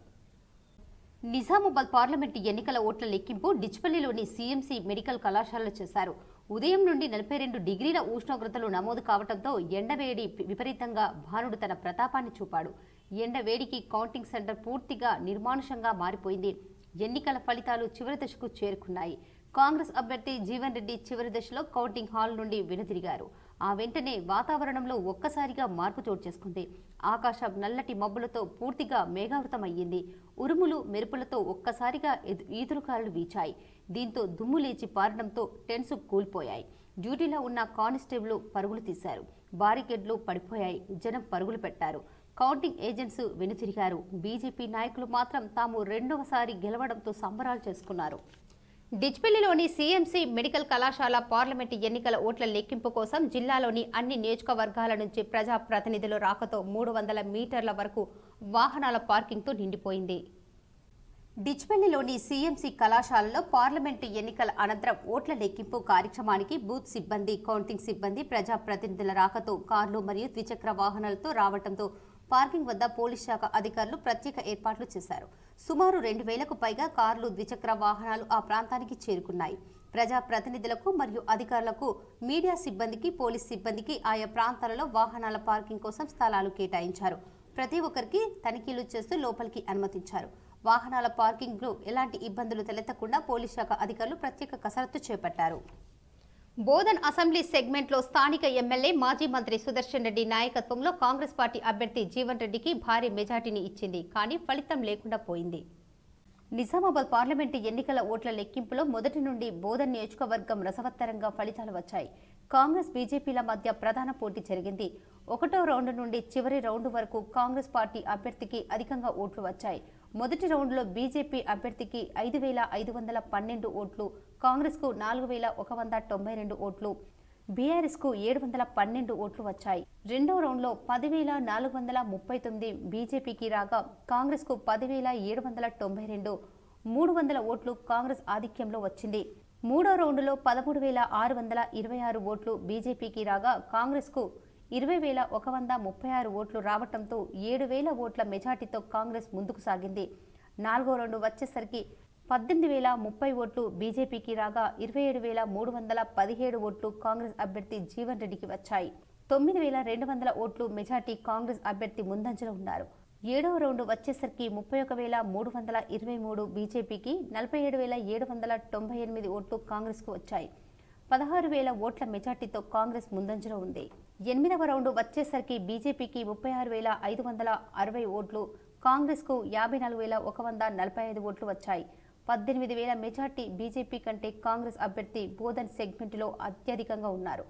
Speaker 1: నిజామాబాద్ పార్లమెంటు ఎన్నికల ఓట్ల లెక్కింపు డిచ్పల్లిలోని సీఎంసీ మెడికల్ కళాశాలలో చేశారు. ఉదయం నుండి 42 డిగ్రీల ఉష్ణోగ్రతలు నమోదు కావడంతో ఎండవేడి విపరీతంగా భానుడు తన ప్రతాపాన్ని చూపాడు. ఎండవేడికి కౌంటింగ్ సెంటర్ పూర్తిగా నిర్మానుషంగా మారిపోయింది. ఎన్నికల ఫలితాలు చివరి దశకు చేరుకున్నాయి. కాంగ్రెస్ అభ్యర్థి జీవన్ రెడ్డి చివరి దశలో కౌంటింగ్ హాల్ నుండి వెనుదిరిగారు. ఆ వెంటనే వాతావరణంలో ఒక్కసారిగా మార్పు చోటు చేసుకుంది. ఆకాశం నల్లటి మబ్బులతో పూర్తిగా మేఘావృతమయ్యింది. ఉరుములు మెరుపులతో ఒక్కసారిగా ఈదురుగాలులు వీచాయి. దీంతో దుమ్ము లేచి పారడంతో టెంట్స్ కూలిపోయాయి. డ్యూటీలో ఉన్న కానిస్టేబుల్ పరుగులు తీశారు. బారికేడ్లు పడిపోయాయి. జనం పరుగులు పెట్టారు. Counting agents వెనుతిరిగారు. బీజేపీ నాయకులు మాత్రం తాము 2వసారి గెలవడంతో సంబరాలు చేసుకున్నారు. డిచ్పల్లిలోని సీఎంసీ మెడికల్ కళాశాల పార్లమెంటు ఎన్నికల ఓట్ల లెక్కింపు కోసం జిల్లాలోని అన్ని నియోజకవర్గాల నుంచి ప్రజాప్రతినిధుల రాకతో 300 మీటర్ల వరకు వాహనాల పార్కింగ్తో నిండిపోయింది. డిచ్పల్లిలోని సీఎంసీ కళాశాలలో పార్లమెంటు ఎన్నికల అనంతరం ఓట్ల లెక్కింపు కార్యక్రమానికి బూత్ సిబ్బంది, కౌంటింగ్ సిబ్బంది, ప్రజాప్రతినిధుల రాకతో కార్లు మరియు ద్విచక్ర వాహనాలతో రావడంతో పార్కింగ్ వద్ద పోలీస్ శాఖ అధికారులు ప్రత్యేక ఏర్పాట్లు చేశారు. సుమారు 2,000కు పైగా కార్లు, ద్విచక్ర వాహనాలు ఆ ప్రాంతానికి చేరుకున్నాయి. ప్రజాప్రతినిధులకు మరియు అధికారులకు, మీడియా సిబ్బందికి, పోలీస్ సిబ్బందికి ఆయా ప్రాంతాలలో వాహనాల పార్కింగ్ కోసం స్థలాలు కేటాయించారు. ప్రతి ఒక్కరికి తనిఖీలు చేస్తూ లోపలికి అనుమతించారు. వాహనాల పార్కింగ్లో ఎలాంటి ఇబ్బందులు తలెత్తకుండా పోలీస్ శాఖ అధికారులు ప్రత్యేక కసరత్తు చేపట్టారు. బోధన్ అసెంబ్లీ సెగ్మెంట్లో స్థానిక ఎమ్మెల్యే, మాజీ మంత్రి సుదర్శన్ రెడ్డి నాయకత్వంలో కాంగ్రెస్ పార్టీ అభ్యర్థి జీవన్ రెడ్డికి భారీ మెజార్టీని ఇచ్చింది. కానీ ఫలితం లేకుండా పోయింది. నిజామాబాద్ పార్లమెంటు ఎన్నికల ఓట్ల లెక్కింపులో మొదటి నుండి బోధన్ నియోజకవర్గం రసవత్తరంగా ఫలితాలు వచ్చాయి. కాంగ్రెస్, బీజేపీల మధ్య ప్రధాన పోటీ జరిగింది. 1వ రౌండ్ నుండి చివరి రౌండ్ వరకు కాంగ్రెస్ పార్టీ అభ్యర్థికి అధికంగా ఓట్లు వచ్చాయి. మొదటి రౌండ్లో బీజేపీ అభ్యర్థికి 5,512 ఓట్లు, కాంగ్రెస్కు 4,192 ఓట్లు, బీఆర్ఎస్కు 712 ఓట్లు వచ్చాయి. రెండో రౌండ్లో 10,439 బీజేపీకి రాగా కాంగ్రెస్కు 10,792, 300 ఓట్లు కాంగ్రెస్ ఆధిక్యంలో వచ్చింది. మూడో రౌండ్లో 13,626 ఓట్లు బీజేపీకి రాగా కాంగ్రెస్కు 20,136 ఓట్లు రావడంతో 7,000 ఓట్ల మెజార్టీతో కాంగ్రెస్ ముందుకు సాగింది. 4వ రౌండ్ వచ్చేసరికి 18,030 ఓట్లు బీజేపీకి రాగా 27,317 ఓట్లు కాంగ్రెస్ అభ్యర్థి జీవన్ రెడ్డికి వచ్చాయి. 9,200 ఓట్లు మెజార్టీ కాంగ్రెస్ అభ్యర్థి ముందంజలో ఉన్నారు. 7వ రౌండ్ వచ్చేసరికి 31,323 బీజేపీకి, 47,798 ఓట్లు కాంగ్రెస్కు వచ్చాయి. 16,000 ఓట్ల మెజార్టీతో కాంగ్రెస్ ముందంజలో ఉంది. 8వ రౌండ్ వచ్చేసరికి బీజేపీకి 36,560 ఓట్లు, కాంగ్రెస్కు 54,145 ఓట్లు వచ్చాయి. 18,000 మెజార్టీ బీజేపీ కంటే కాంగ్రెస్ అభ్యర్థి బోధన్ సెగ్మెంట్లో అత్యధికంగా ఉన్నారు.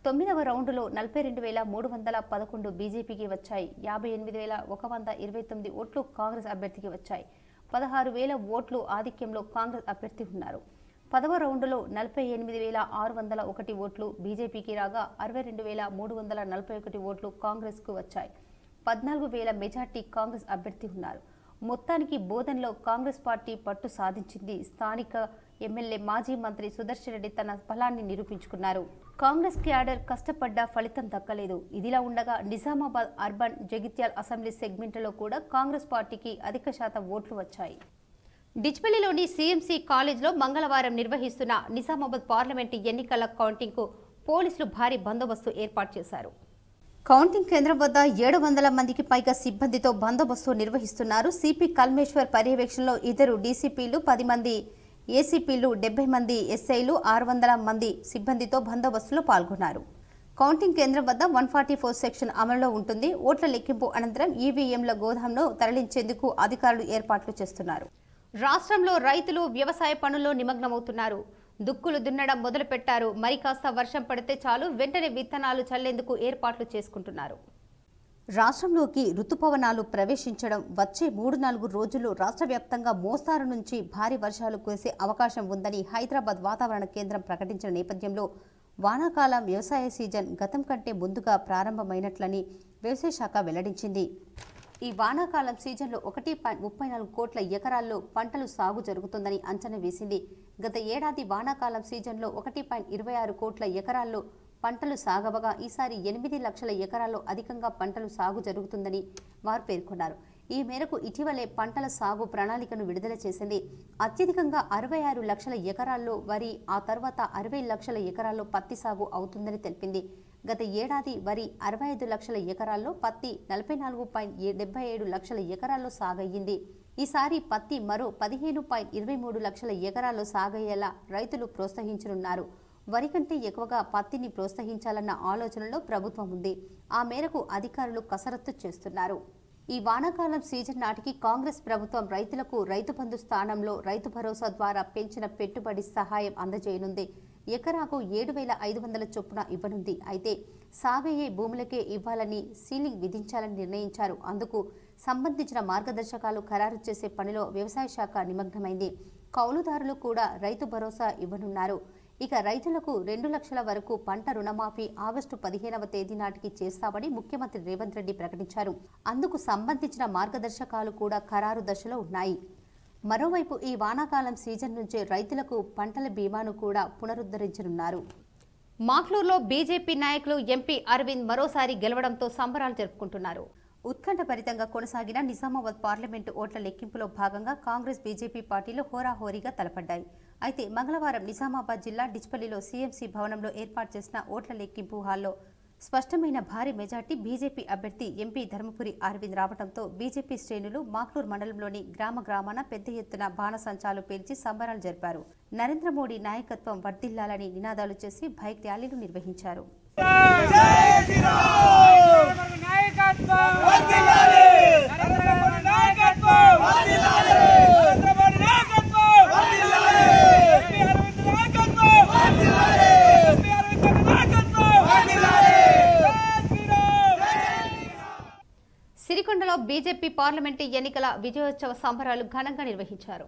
Speaker 1: 9వ రౌండ్లో 42,311 బీజేపీకి వచ్చాయి. 58,129 ఓట్లు కాంగ్రెస్ అభ్యర్థికి వచ్చాయి. 16,000 ఓట్లు ఆధిక్యంలో కాంగ్రెస్ అభ్యర్థి ఉన్నారు. 10వ రౌండ్లో 48,601 ఓట్లు బీజేపీకి రాగా 62,341 ఓట్లు కాంగ్రెస్కు వచ్చాయి. 14,000 మెజార్టీ కాంగ్రెస్ అభ్యర్థి ఉన్నారు. మొత్తానికి బోధనలో కాంగ్రెస్ పార్టీ పట్టు సాధించింది. స్థానిక ఎమ్మెల్యే మాజీ మంత్రి సుదర్శన్ రెడ్డి తన బలాన్ని నిరూపించుకున్నారు. కాంగ్రెస్ క్యాడర్ కష్టపడ్డ ఫలితం దక్కలేదు. ఇదిలా ఉండగా నిజామాబాద్ అర్బన్ జగిత్యాల అసెంబ్లీ సెగ్మెంట్లో కూడా కాంగ్రెస్ పార్టీకి అధిక శాతం ఓట్లు వచ్చాయి. డిచ్పల్లిలోని సిఎంసి కాలేజ్లో మంగళవారం నిర్వహిస్తున్న నిజామాబాద్ పార్లమెంటు ఎన్నికల కౌంటింగ్కు పోలీసులు భారీ బందోబస్తు ఏర్పాటు చేశారు. కౌంటింగ్ కేంద్రం వద్ద 700 మందికి పైగా సిబ్బందితో బందోబస్తు నిర్వహిస్తున్నారు. సిపి కల్మేశ్వర్ పర్యవేక్షణలో 2 డీసీపీలు, 10 మంది ఏసీపీలు, 70 మంది ఎస్ఐలు, 600 మంది సిబ్బందితో బందోబస్తులో పాల్గొన్నారు. కౌంటింగ్ కేంద్రం వద్ద 144 సెక్షన్ అమలులో ఉంటుంది. ఓట్ల లెక్కింపు అనంతరం ఈవీఎంల గోదాంను తరలించేందుకు అధికారులు ఏర్పాట్లు చేస్తున్నారు. రాష్ట్రంలో రైతులు వ్యవసాయ పనుల్లో నిమగ్నమవుతున్నారు. దుక్కులు దున్నడం మొదలు పెట్టారు. మరి కాస్త వర్షం పడితే చాలు వెంటనే విత్తనాలు చల్లేందుకు ఏర్పాట్లు చేసుకుంటున్నారు. రాష్ట్రంలోకి రుతుపవనాలు ప్రవేశించడం వచ్చే 3-4 రోజుల్లో రాష్ట్ర వ్యాప్తంగా మోస్తారు నుంచి భారీ వర్షాలు కురిసే అవకాశం ఉందని హైదరాబాద్ వాతావరణ కేంద్రం ప్రకటించిన నేపథ్యంలో వానాకాలం వ్యవసాయ సీజన్ గతం కంటే ముందుగా ప్రారంభమైనట్లని వ్యవసాయ శాఖ వెల్లడించింది. ఈ వానాకాలం సీజన్లో 1.34 కోట్ల ఎకరాల్లో పంటలు సాగు జరుగుతుందని అంచనా వేసింది. గత ఏడాది వానాకాలం సీజన్లో 1.26 కోట్ల ఎకరాల్లో పంటలు సాగవగా ఈసారి 8 లక్షల ఎకరాల్లో అధికంగా పంటలు సాగు జరుగుతుందని వారు పేర్కొన్నారు. ఈ మేరకు ఇటీవలే పంటల సాగు ప్రణాళికను విడుదల చేసింది. అత్యధికంగా 66 లక్షల ఎకరాల్లో వరి, ఆ తర్వాత 60 లక్షల ఎకరాల్లో పత్తి సాగు అవుతుందని తెలిపింది. గత ఏడాది వరి 65 లక్షల ఎకరాల్లో, పత్తి 44.77 లక్షల ఎకరాల్లో సాగయ్యింది. ఈసారి పత్తి మరో 15.23 లక్షల ఎకరాల్లో సాగయ్యేలా రైతులు ప్రోత్సహించనున్నారు. వరి కంటే ఎక్కువగా పత్తిని ప్రోత్సహించాలన్న ఆలోచనలో ప్రభుత్వం ఉంది. ఆ మేరకు అధికారులు కసరత్తు చేస్తున్నారు. ఈ వానాకాలం సీజన్ నాటికి కాంగ్రెస్ ప్రభుత్వం రైతులకు రైతు బంధు స్థానంలో రైతు భరోసా ద్వారా పెంచిన పెట్టుబడి సహాయం అందజేయనుంది. ఎకరాకు 7,500 చొప్పున ఇవ్వనుంది. అయితే సాగయ్యే భూములకే ఇవ్వాలని సీలింగ్ విధించాలని నిర్ణయించారు. అందుకు సంబంధించిన మార్గదర్శకాలు ఖరారు చేసే పనిలో వ్యవసాయ శాఖ నిమగ్నమైంది. కౌలుదారులు కూడా రైతు భరోసా ఇవ్వనున్నారు. ఇక రైతులకు 2 లక్షల వరకు పంట రుణమాఫీ ఆగస్టు 15వ తేదీ నాటికి చేస్తామని ముఖ్యమంత్రి రేవంత్ రెడ్డి ప్రకటించారు. అందుకు సంబంధించిన మార్గదర్శకాలు కూడా ఖరారు దశలో ఉన్నాయి. మరోవైపు ఈ వానాకాలం సీజన్ నుంచే రైతులకు పంటల బీమాను కూడా పునరుద్ధరించనున్నారు. మాక్లూరులో బీజేపీ నాయకులు ఎంపీ అరవింద్ మరోసారి గెలవడంతో సంబరాలు జరుపుకుంటున్నారు. ఉత్కంఠభరితంగా కొనసాగిన నిజామాబాద్ పార్లమెంటు ఓట్ల లెక్కింపులో భాగంగా కాంగ్రెస్ బీజేపీ పార్టీలు హోరాహోరీగా తలపడ్డాయి. అయితే మంగళవారం నిజామాబాద్ జిల్లా డిచ్పల్లిలో సీఎంసీ భవనంలో ఏర్పాటు చేసిన ఓట్ల లెక్కింపు హాల్లో స్పష్టమైన భారీ మెజార్టీ బీజేపీ అభ్యర్థి ఎంపీ ధర్మపురి అరవింద్ రావడంతో బీజేపీ శ్రేణులు మాక్లూరు మండలంలోని గ్రామాన పెద్ద ఎత్తున బాణసంచాలు పేల్చి సంబరాలు జరిపారు. నరేంద్ర మోడీ నాయకత్వం వర్ధిల్లాలని నినాదాలు చేసి బైక్ ర్యాలీలు నిర్వహించారు. సిరికొండలో బీజేపీ పార్లమెంటు ఎన్నికల విజయోత్సవ సంబరాలు ఘనంగా నిర్వహించారు.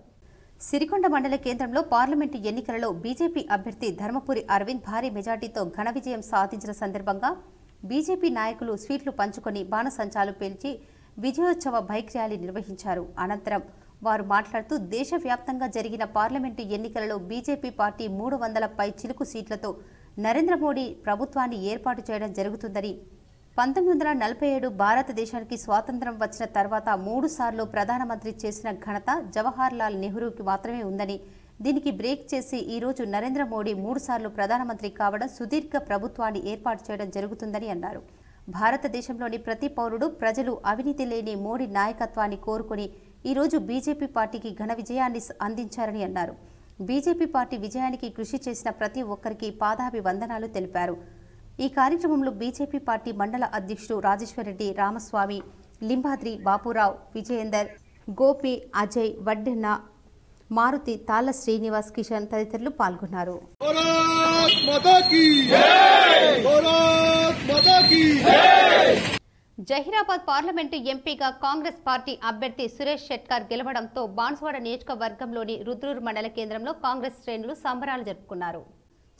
Speaker 1: సిరికొండ మండల కేంద్రంలో పార్లమెంటు ఎన్నికలలో బీజేపీ అభ్యర్థి ధర్మపురి అరవింద్ భారీ మెజార్టీతో ఘన విజయం సాధించిన సందర్భంగా బీజేపీ నాయకులు స్వీట్లు పంచుకొని బాణసంచాలు పేల్చి విజయోత్సవ బైక్ ర్యాలీ నిర్వహించారు. అనంతరం వారు మాట్లాడుతూ దేశవ్యాప్తంగా జరిగిన పార్లమెంటు ఎన్నికలలో బీజేపీ పార్టీ 300 పై చిలుకు సీట్లతో నరేంద్ర మోడీ ప్రభుత్వాన్ని ఏర్పాటు చేయడం జరుగుతుందని, 1947 భారతదేశానికి స్వాతంత్ర్యం వచ్చిన తర్వాత 3 సార్లు ప్రధానమంత్రి చేసిన ఘనత జవహర్ లాల్ నెహ్రూకి మాత్రమే ఉందని, దీనికి బ్రేక్ చేసి ఈరోజు నరేంద్ర మోడీ 3 సార్లు ప్రధానమంత్రి కావడం సుదీర్ఘ ప్రభుత్వాన్ని ఏర్పాటు చేయడం జరుగుతుందని అన్నారు. భారతదేశంలోని ప్రతి పౌరుడు, ప్రజలు అవినీతి లేని మోడీ నాయకత్వాన్ని కోరుకుని ఈరోజు బీజేపీ పార్టీకి ఘన విజయాన్ని అందించారని అన్నారు. బీజేపీ పార్టీ విజయానికి కృషి చేసిన ప్రతి ఒక్కరికి పాదాభివందనాలు తెలిపారు. ఈ కార్యక్రమంలో బీజేపీ పార్టీ మండల అధ్యక్షుడు రాజేశ్వరరెడ్డి, రామస్వామి, లింబాద్రి, బాపురావు, విజయేందర్, గోపి, అజయ్, వడ్డెన్న, మారుతి, తాళ్ల శ్రీనివాస్, కిషన్ తదితరులు పాల్గొన్నారు. జహీరాబాద్ పార్లమెంటు ఎంపీగా కాంగ్రెస్ పార్టీ అభ్యర్థి సురేష్ షెట్కర్ గెలవడంతో బాన్స్వాడ నియోజకవర్గంలోని రుద్రూరు మండల కేంద్రంలో కాంగ్రెస్ శ్రేణులు సంబరాలు జరుపుకున్నారు.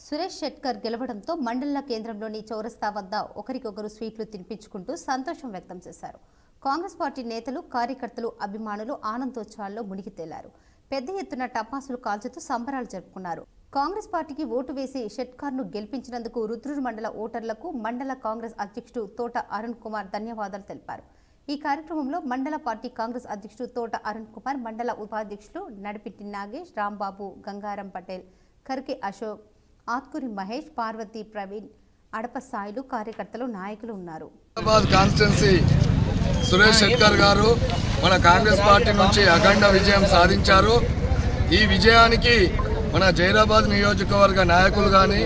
Speaker 1: సురేష్ షెట్కర్ గెలవడంతో మండల కేంద్రంలోని చౌరస్తా వద్ద ఒకరికొకరు స్వీట్లు తినిపించుకుంటూ సంతోషం వ్యక్తం చేశారు. కాంగ్రెస్ పార్టీ నేతలు కార్యకర్తలు అభిమానులు ఆనందోత్సవాల్లో మునిగి తేలారు. పెద్ద ఎత్తున టపాసులు కాల్చుతూ సంబరాలు జరుపుకున్నారు. కాంగ్రెస్ పార్టీకి ఓటు వేసి షెట్కార్ను గెలిపించినందుకు రుద్రూరు మండల ఓటర్లకు మండల కాంగ్రెస్ అధ్యక్షుడు తోట అరుణ్ కుమార్ ధన్యవాదాలు తెలిపారు. ఈ కార్యక్రమంలో మండల పార్టీ కాంగ్రెస్ అధ్యక్షుడు తోట అరుణ్ కుమార్, మండల ఉపాధ్యక్షులు నడిపిట్టి నాగేష్, రాంబాబు, గంగారం పటేల్, కర్కే అశోక్, ఆత్కూరి మహేష్, పార్వతి, ప్రవీణ్, అడప సాయిలు, కార్యకర్తలు, నాయకులు ఉన్నారు.
Speaker 6: సురేష్ శెట్కర్ గారు మన కాంగ్రెస్ పార్టీ నుంచి అఖండ విజయం సాధించారు. ఈ విజయానికి మన జైరాబాద్ నియోజకవర్గ నాయకులు కానీ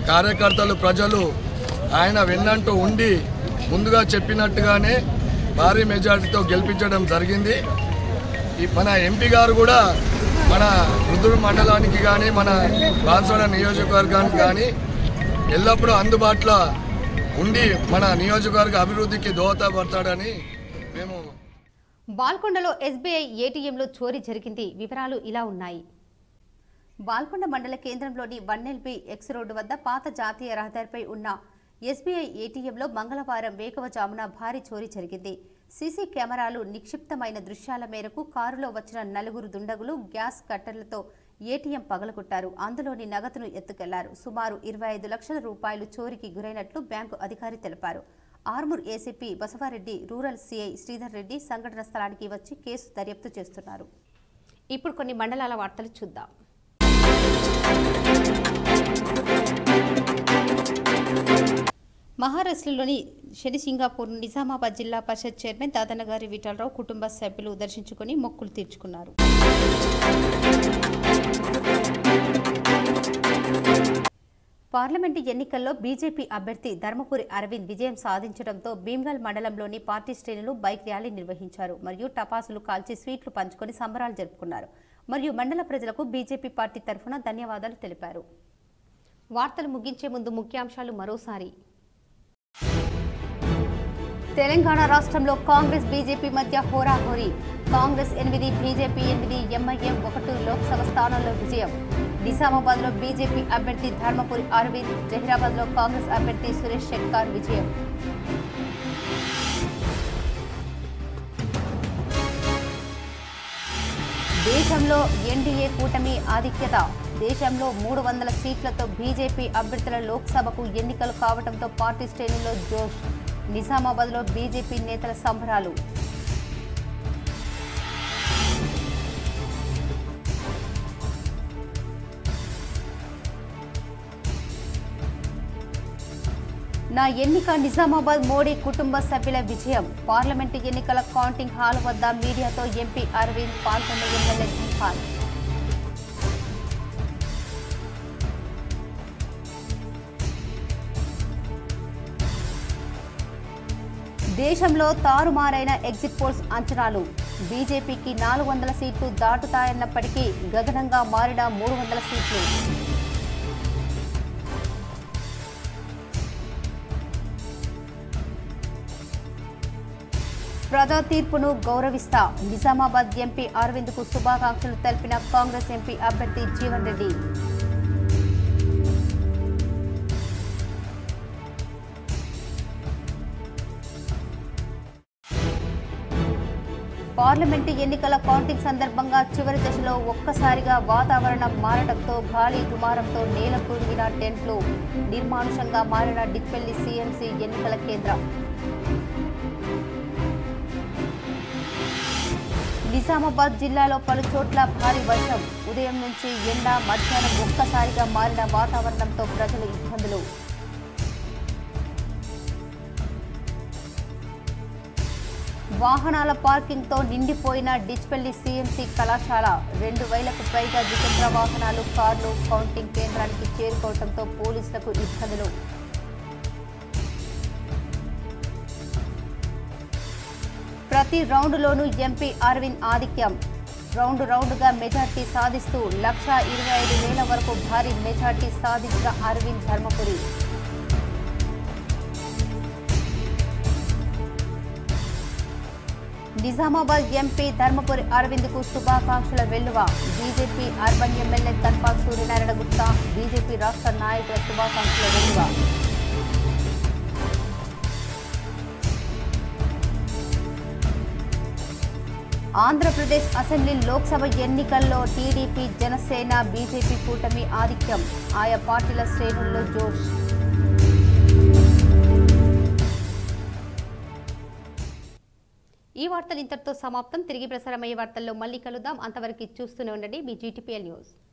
Speaker 6: కార్యకర్తలు, ప్రజలు ఆయన వెన్నంటూ ఉండి ముందుగా చెప్పినట్టుగానే భారీ మెజార్టీతో గెలిపించడం జరిగింది. మన ఎంపీ గారు కూడా మన రుద్రూరు మండలానికి కానీ మన బాన్స్వాడ నియోజకవర్గానికి కానీ ఎల్లప్పుడూ అందుబాటులో ఉండి మన నియోజకవర్గ అభివృద్ధికి దోహదపడతాడని మేము.
Speaker 1: బాల్కొండలో ఎస్బీఐ ఏటీఎంలో చోరీ జరిగింది. వివరాలు ఇలా ఉన్నాయి. బాల్కొండ మండల కేంద్రంలోని 1LB ఎక్స్ రోడ్డు వద్ద పాత జాతీయ రహదారిపై ఉన్న ఎస్బీఐ ఏటీఎంలో మంగళవారం వేకువజామున భారీ చోరీ జరిగింది. సీసీ కెమెరాలు నిక్షిప్తమైన దృశ్యాల మేరకు కారులో వచ్చిన 4 దుండగులు గ్యాస్ కట్టర్లతో ఏటీఎం పగలగొట్టారు. అందులోని నగదును ఎత్తుకెళ్లారు. సుమారు 25 లక్షల రూపాయలు చోరీకి గురైనట్లు బ్యాంకు అధికారి తెలిపారు. Armoor ACP Basavareddy, rural CI Sridhar Reddy సంఘటన స్థలానికి వచ్చి కేసు దర్యాప్తు చేస్తున్నారు. ఇప్పుడు కొన్ని మండలాల వార్తలు చూద్దాం. మహారాష్ట్రలోని శనిసింగాపూర్ నిజామాబాద్ జిల్లా పరిషత్ చైర్మన్ దాదనగారి విఠలరావు కుటుంబ సభ్యులు దర్శించుకుని మొక్కులు తీర్చుకున్నారు. పార్లమెంటు ఎన్నికల్లో బీజేపీ అభ్యర్థి ధర్మపురి అరవింద్ విజయం సాధించడంతో భీమ్గల్ మండలంలోని పార్టీ శ్రేణులు బైక్ ర్యాలీ నిర్వహించారు. మరియు టపాసులు కాల్చి స్వీట్లు పంచుకొని సంబరాలు జరుపుకున్నారు. మరియు మండల ప్రజలకు బీజేపీ పార్టీ తరఫున ధన్యవాదాలు తెలిపారు. వార్తలు ముగించే ముందు ముఖ్యాంశాలు మరోసారి. తెలంగాణ రాష్ట్రంలో కాంగ్రెస్ బీజేపీ మధ్య హోరాహోరీ. కాంగ్రెస్ 8, బీజేపీ 8, ఎంఐఎం 1 లోక్సభ స్థానాల్లో విజయం. నిజామాబాద్లో బీజేపీ అభ్యర్థి ధర్మపురి అరవింద్, జహీరాబాద్లో కాంగ్రెస్ అభ్యర్థి సురేష్ షెట్కార్ విజయం. దేశంలో ఎన్డీఏ కూటమి ఆధిక్యత. దేశంలో 300 సీట్లతో బీజేపీ అభ్యర్థుల లోక్సభకు ఎన్నికలు కావడంతో పార్టీ శ్రేణుల్లో జోష్. నిజామాబాద్లో బీజేపీ నేతల సంబరాలు. నా ఎన్నిక నిజామాబాద్, మోడీ కుటుంబ సభ్యుల విజయం. పార్లమెంటు ఎన్నికల కౌంటింగ్ హాల్ వద్ద మీడియాతో ఎంపీ అరవింద్, పాల్గొన్న ఎమ్మెల్యే సింహాల్. దేశంలో తారుమారైన ఎగ్జిట్ పోల్స్ అంచనాలు. బీజేపీకి 400 సీట్లు దాటుతాయన్నప్పటికీ గగనంగా మారిన 300 సీట్లు. ప్రజా తీర్పును గౌరవిస్తా. నిజామాబాద్ ఎంపీ అరవింద్కు శుభాకాంక్షలు తెలిపిన కాంగ్రెస్ ఎంపీ అభ్యర్థి జీవన్ రెడ్డి. పార్లమెంటు ఎన్నికల కౌంటింగ్ సందర్భంగా చివరి దశలో ఒక్కసారిగా వాతావరణం మారడంతో గాలి దుమారంతో నేల కూలిన టెంట్లు. నిర్మానుషంగా మారిన డిచ్పల్లి సీఎంసీ ఎన్నికల కేంద్రం. నిజామాబాద్ జిల్లాలో పలు చోట్ల భారీ వర్షం. ఉదయం నుంచి ఎండ, మధ్యాహ్నం ఒక్కసారిగా మారిన వాతావరణంతో ప్రజలు ఇబ్బందులు. వాహనాల పార్కింగ్తో నిండిపోయిన డిచ్పల్లి సీఎంసీ కళాశాల. 2000కు పైగా ద్విచక్ర వాహనాలు, కార్లు కౌంటింగ్ కేంద్రానికి చేరుకోవడంతో పోలీసులకు ఇబ్బందులు. ప్రతి రౌండ్లోనూ ఎంపీ అరవింద్ ఆధిక్యం. రౌండుగా మెజార్టీ సాధిస్తూ 1,25,000 వరకు భారీ మెజార్టీ సాధించిన అరవింద్ ధర్మపురి. నిజామాబాద్ ఎంపీ ధర్మపురి అరవింద్కు శుభాకాంక్షల వెల్లువ. BJP urban MLA Dhanpal Suryanarayana Gupta, BJP రాష్ట్ర నాయకుల శుభాకాంక్షల వెల్లువ. ఆంధ్రప్రదేశ్ అసెంబ్లీ లోక్సభ ఎన్నికల్లో టీడీపీ జనసేన బీజేపీ కూటమి ఆధిక్యం ఆయా పార్టీల శ్రేణుల్లో జోష్. ఈ వార్తలు ఇంతటితో సమాప్తం. తిరిగి ప్రసారమయ్యే వార్తల్లో మళ్ళీ కలుద్దాం. అంతవరకు చూస్తూనే ఉండండి మీ GTPL న్యూస్.